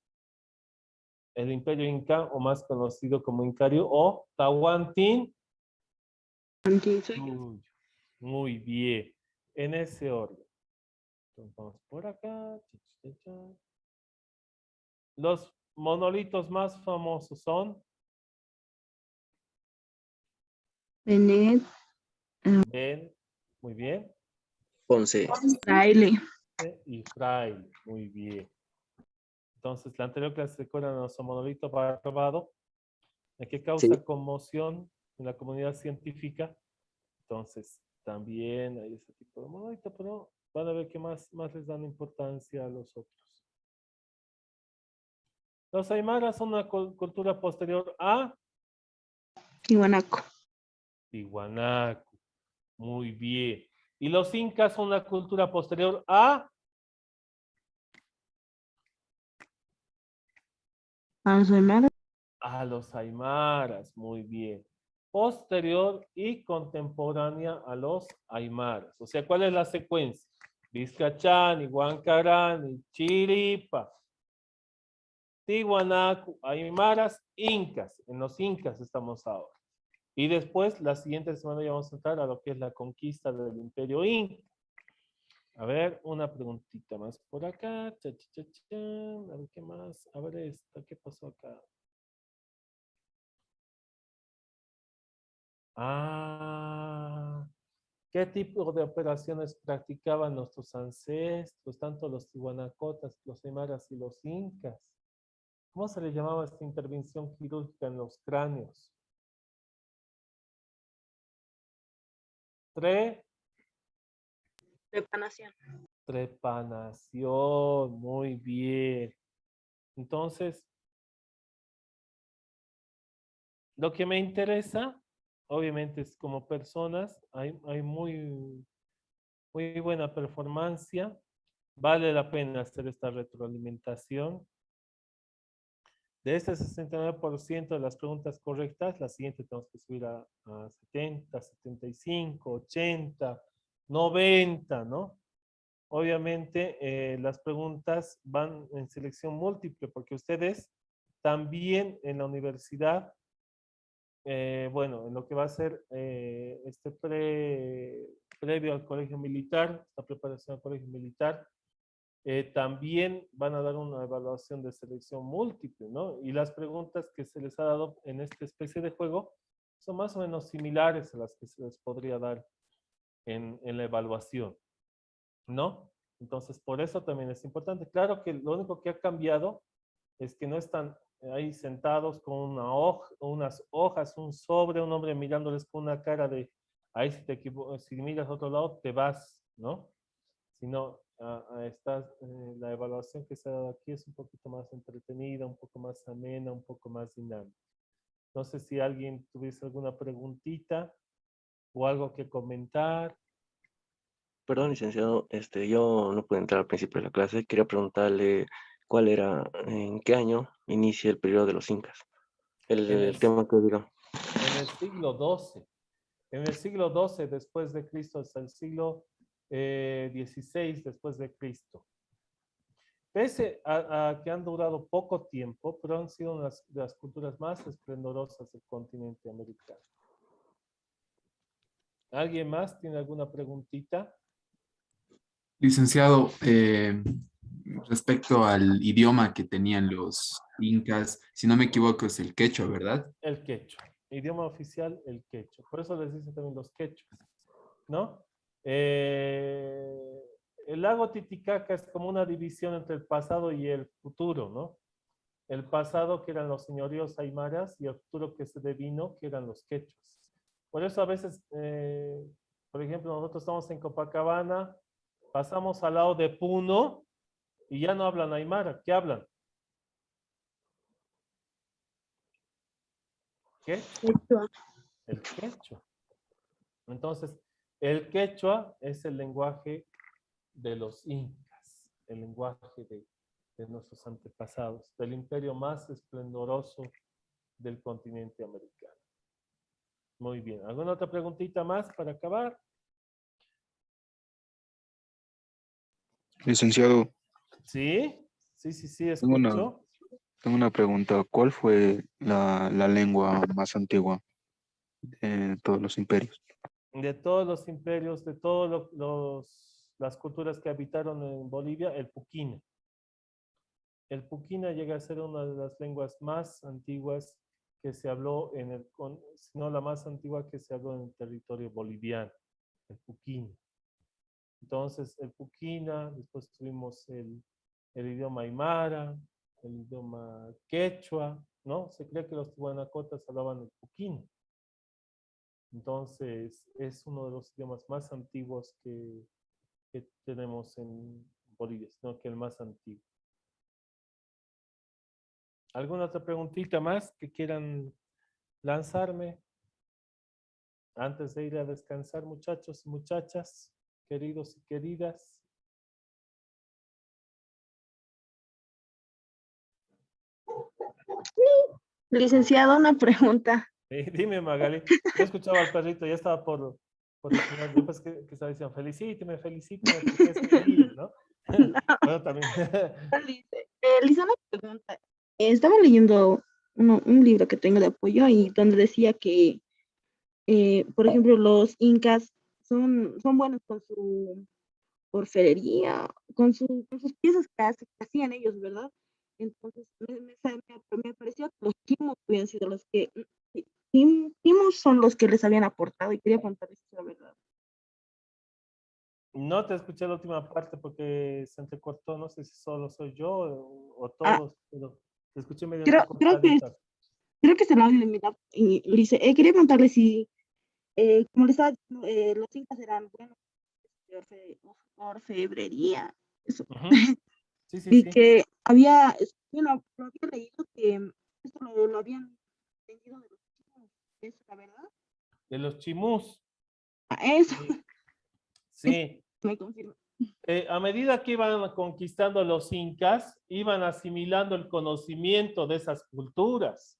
A: el imperio inca, o más conocido como Incario, o Tahuantín. Suyo. Muy bien. En ese orden. Entonces, vamos por acá. Los monolitos más famosos son
G: Benet,
A: Ben, muy bien,
C: Ponce.
G: Fraile,
A: y Fraile, muy bien. Entonces, la anterior clase se recuerda de nuestro monolito barbado, el que causa
C: Sí.
A: conmoción en la comunidad científica. Entonces, también hay ese tipo de monolito, pero van a ver que más les dan importancia a los otros. Los aymaras son una cultura posterior a
G: Tiwanaku,
A: Tiwanaku. Muy bien. Y los incas son una cultura posterior a
G: a los aymaras,
A: A los aymaras, muy bien. Posterior y contemporánea a los aymaras. O sea, ¿cuál es la secuencia? Vizcachani, Huancarani, Chiripa, Tiwanaku, aymaras, incas. En los incas estamos ahora. Y después, la siguiente semana ya vamos a entrar a lo que es la conquista del imperio inca. A ver, una preguntita más por acá. Cha, cha, cha, cha. A ver, ¿qué más? A ver esta, ¿qué pasó acá? Ah, ¿qué tipo de operaciones practicaban nuestros ancestros, tanto los tihuanacotas, los aymaras y los incas? ¿Cómo se le llamaba esta intervención quirúrgica en los cráneos?
G: Preparación.
A: Trepanación, muy bien. Entonces, lo que me interesa, obviamente, es como personas, hay muy buena performance, vale la pena hacer esta retroalimentación. De este 69% de las preguntas correctas, la siguiente tenemos que subir a 70, 75, 80, 90, ¿no? Obviamente, las preguntas van en selección múltiple, porque ustedes también en la universidad, bueno, en lo que va a ser este previo al colegio militar, esta preparación al colegio militar, también van a dar una evaluación de selección múltiple, ¿no? Y las preguntas que se les ha dado en esta especie de juego son más o menos similares a las que se les podría dar en la evaluación, ¿no? Entonces, por eso también es importante. Claro que lo único que ha cambiado es que no están ahí sentados con una hoja, unas hojas, un sobre, un hombre mirándoles con una cara de, ahí si te equivocas, si miras a otro lado, te vas, ¿no? Sino la evaluación que se ha dado aquí es un poquito más entretenida, un poco más amena, un poco más dinámica. No sé si alguien tuviese alguna preguntita o algo que comentar.
C: Perdón, licenciado, yo no pude entrar al principio de la clase. Quería preguntarle cuál era, en qué año inicia el periodo de los incas.
A: En
C: El
A: el,
C: tema que diga.
A: en el siglo XII. En el siglo XII después de Cristo hasta el siglo XVI después de Cristo. Pese a que han durado poco tiempo, pero han sido una de las culturas más esplendorosas del continente americano. ¿Alguien más tiene alguna preguntita?
D: Licenciado, respecto al idioma que tenían los incas, si no me equivoco es el quechua, ¿verdad?
A: El quechua. Idioma oficial, el quechua. Por eso les dicen también los quechuas, ¿no? El lago Titicaca es como una división entre el pasado y el futuro, ¿no? El pasado que eran los señoríos aymaras y el futuro que se devino que eran los quechuas. Por eso a veces, por ejemplo, nosotros estamos en Copacabana, pasamos al lado de Puno y ya no hablan aymara. ¿Qué hablan? ¿Qué?
G: Quechua.
A: El quechua. Entonces, el quechua es el lenguaje de los incas, el lenguaje de nuestros antepasados, del imperio más esplendoroso del continente americano. Muy bien. ¿Alguna otra preguntita más para acabar?
H: Licenciado,
A: Sí, sí,
H: tengo una,
A: escucho.
H: tengo una pregunta. ¿Cuál fue la lengua más antigua de todos los imperios?
A: De todos los imperios, de todas las culturas que habitaron en Bolivia, el puquina. El puquina llega a ser una de las lenguas más antiguas que se habló si no la más antigua que se habló en el territorio boliviano, el puquina. Entonces, el puquina, después tuvimos el idioma aymara, el idioma quechua, ¿no? Se cree que los tihuanacotas hablaban el puquina. Entonces, es uno de los idiomas más antiguos que tenemos en Bolivia, sino que el más antiguo. ¿Alguna otra preguntita más que quieran lanzarme antes de ir a descansar, muchachos y muchachas, queridos y queridas?
G: Licenciado, una pregunta.
A: Dime, Magali. Yo escuchaba al perrito, ya estaba por enseñar. Yo pues que estaba diciendo, felicíteme, felicíteme, porque es mi día, ¿no? Bueno, también.
G: Lisa, una pregunta. Estaba leyendo un libro que tengo de apoyo y donde decía que, por ejemplo, los incas son buenos con su orfebrería, con sus piezas que hacían ellos, ¿verdad? Entonces, me pareció que los timos habían sido los que, timos son los que les habían aportado y quería preguntarles si era verdad.
A: No te escuché la última parte porque se entrecortó, no sé si solo soy yo o
G: Ah,
A: todos, pero te escuché medio
G: creo
A: entrecortadita.
G: que se lo han eliminado. Y le dice, quería preguntarle si, como le estaba diciendo, los incas eran buenos de orfebrería, eso.
A: Ujú. Sí, sí,
G: Y
A: sí.
G: que había, bueno, lo había leído que esto lo habían entendido de los chinos, ¿es la verdad?
A: De los chimús.
G: Eso,
A: Sí. Sí.
G: me confirma.
A: A medida que iban conquistando los incas, iban asimilando el conocimiento de esas culturas.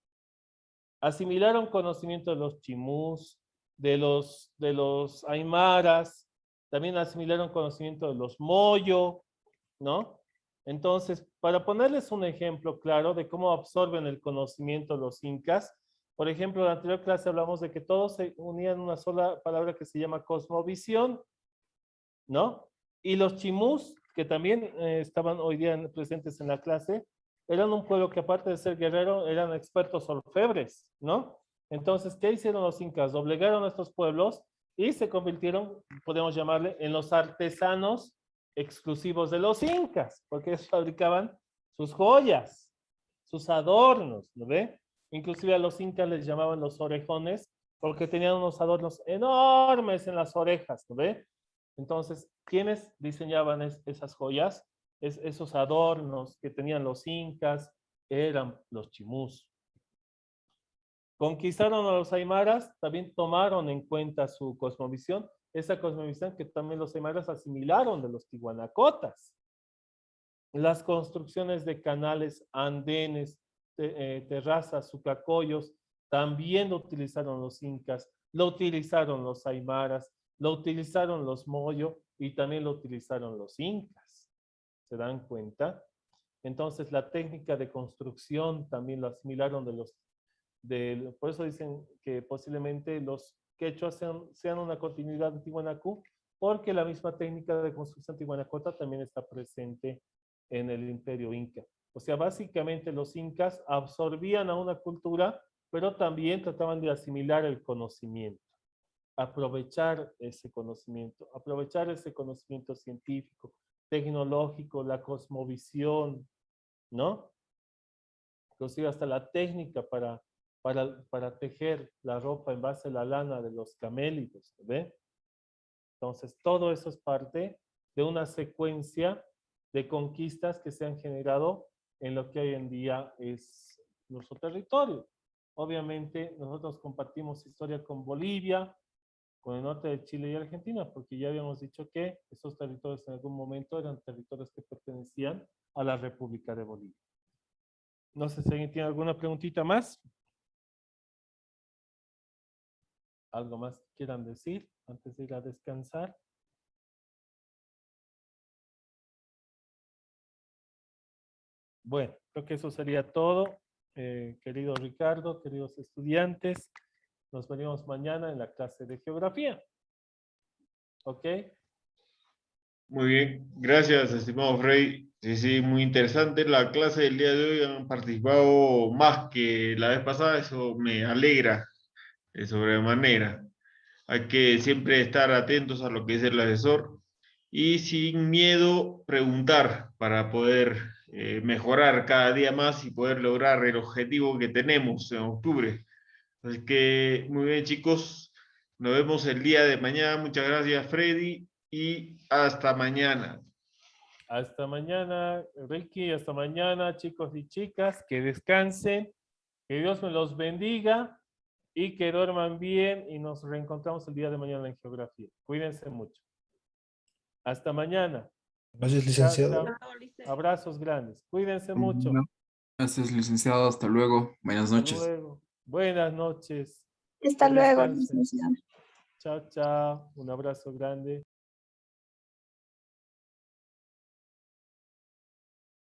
A: Asimilaron conocimiento de los chimús, de los aymaras, también asimilaron conocimiento de los moyo, ¿no? Entonces, para ponerles un ejemplo claro de cómo absorben el conocimiento los incas, por ejemplo, en la anterior clase hablamos de que todos se unían en una sola palabra que se llama cosmovisión, ¿no? Y los chimús, que también estaban hoy día presentes en la clase, eran un pueblo que aparte de ser guerrero, eran expertos orfebres, ¿no? Entonces, ¿qué hicieron los incas? Doblegaron a estos pueblos y se convirtieron, podemos llamarle, en los artesanos exclusivos de los incas, porque ellos fabricaban sus joyas, sus adornos, ¿lo ve? Inclusive a los incas les llamaban los orejones, porque tenían unos adornos enormes en las orejas, ¿lo ve? Entonces, ¿quiénes diseñaban esas joyas? Esos adornos que tenían los incas, eran los chimús. Conquistaron a los aymaras, también tomaron en cuenta su cosmovisión, esa cosmovisión que también los aymaras asimilaron de los tihuanacotas. Las construcciones de canales, andenes, terrazas, sucacoyos, también lo utilizaron los incas, lo utilizaron los aymaras, lo utilizaron los moyo y también lo utilizaron los incas. ¿Se dan cuenta? Entonces la técnica de construcción también lo asimilaron por eso dicen que posiblemente los quechuas sean una continuidad de Tiwanaku, porque la misma técnica de construcción tihuanacota también está presente en el imperio inca. O sea, básicamente los incas absorbían a una cultura, pero también trataban de asimilar el conocimiento, aprovechar ese conocimiento científico, tecnológico, la cosmovisión, ¿no? Inclusive hasta la técnica para tejer la ropa en base a la lana de los camélidos, ¿ve? Entonces, todo eso es parte de una secuencia de conquistas que se han generado en lo que hoy en día es nuestro territorio. Obviamente, nosotros compartimos historia con Bolivia, con el norte de Chile y Argentina, porque ya habíamos dicho que esos territorios en algún momento eran territorios que pertenecían a la República de Bolivia. No sé si alguien tiene alguna preguntita más. ¿Algo más que quieran decir antes de ir a descansar? Bueno, creo que eso sería todo. Querido Ricardo, queridos estudiantes, nos veremos mañana en la clase de geografía. ¿Ok?
F: Muy bien, gracias, estimado Frey. Sí, sí, muy interesante la clase del día de hoy. Han participado más que la vez pasada, eso me alegra de sobremanera. Hay que siempre estar atentos a lo que dice el asesor y sin miedo preguntar para poder mejorar cada día más y poder lograr el objetivo que tenemos en octubre. Así que muy bien, chicos, nos vemos el día de mañana. Muchas gracias, Freddy, y hasta mañana.
A: Hasta mañana, Ricky. Hasta mañana, chicos y chicas. Que descansen. Que Dios me los bendiga y que duerman bien. Y nos reencontramos el día de mañana en geografía. Cuídense mucho. Hasta mañana.
B: Gracias,
A: Chao,
B: licenciado.
A: chao. Abrazos grandes. Cuídense mucho.
D: Gracias, licenciado. Hasta luego. Buenas
A: Hasta
D: noches.
A: luego. Buenas noches.
E: Hasta
A: Que
E: luego,
A: descansen.
E: licenciado.
A: Chao, chao. Un abrazo grande.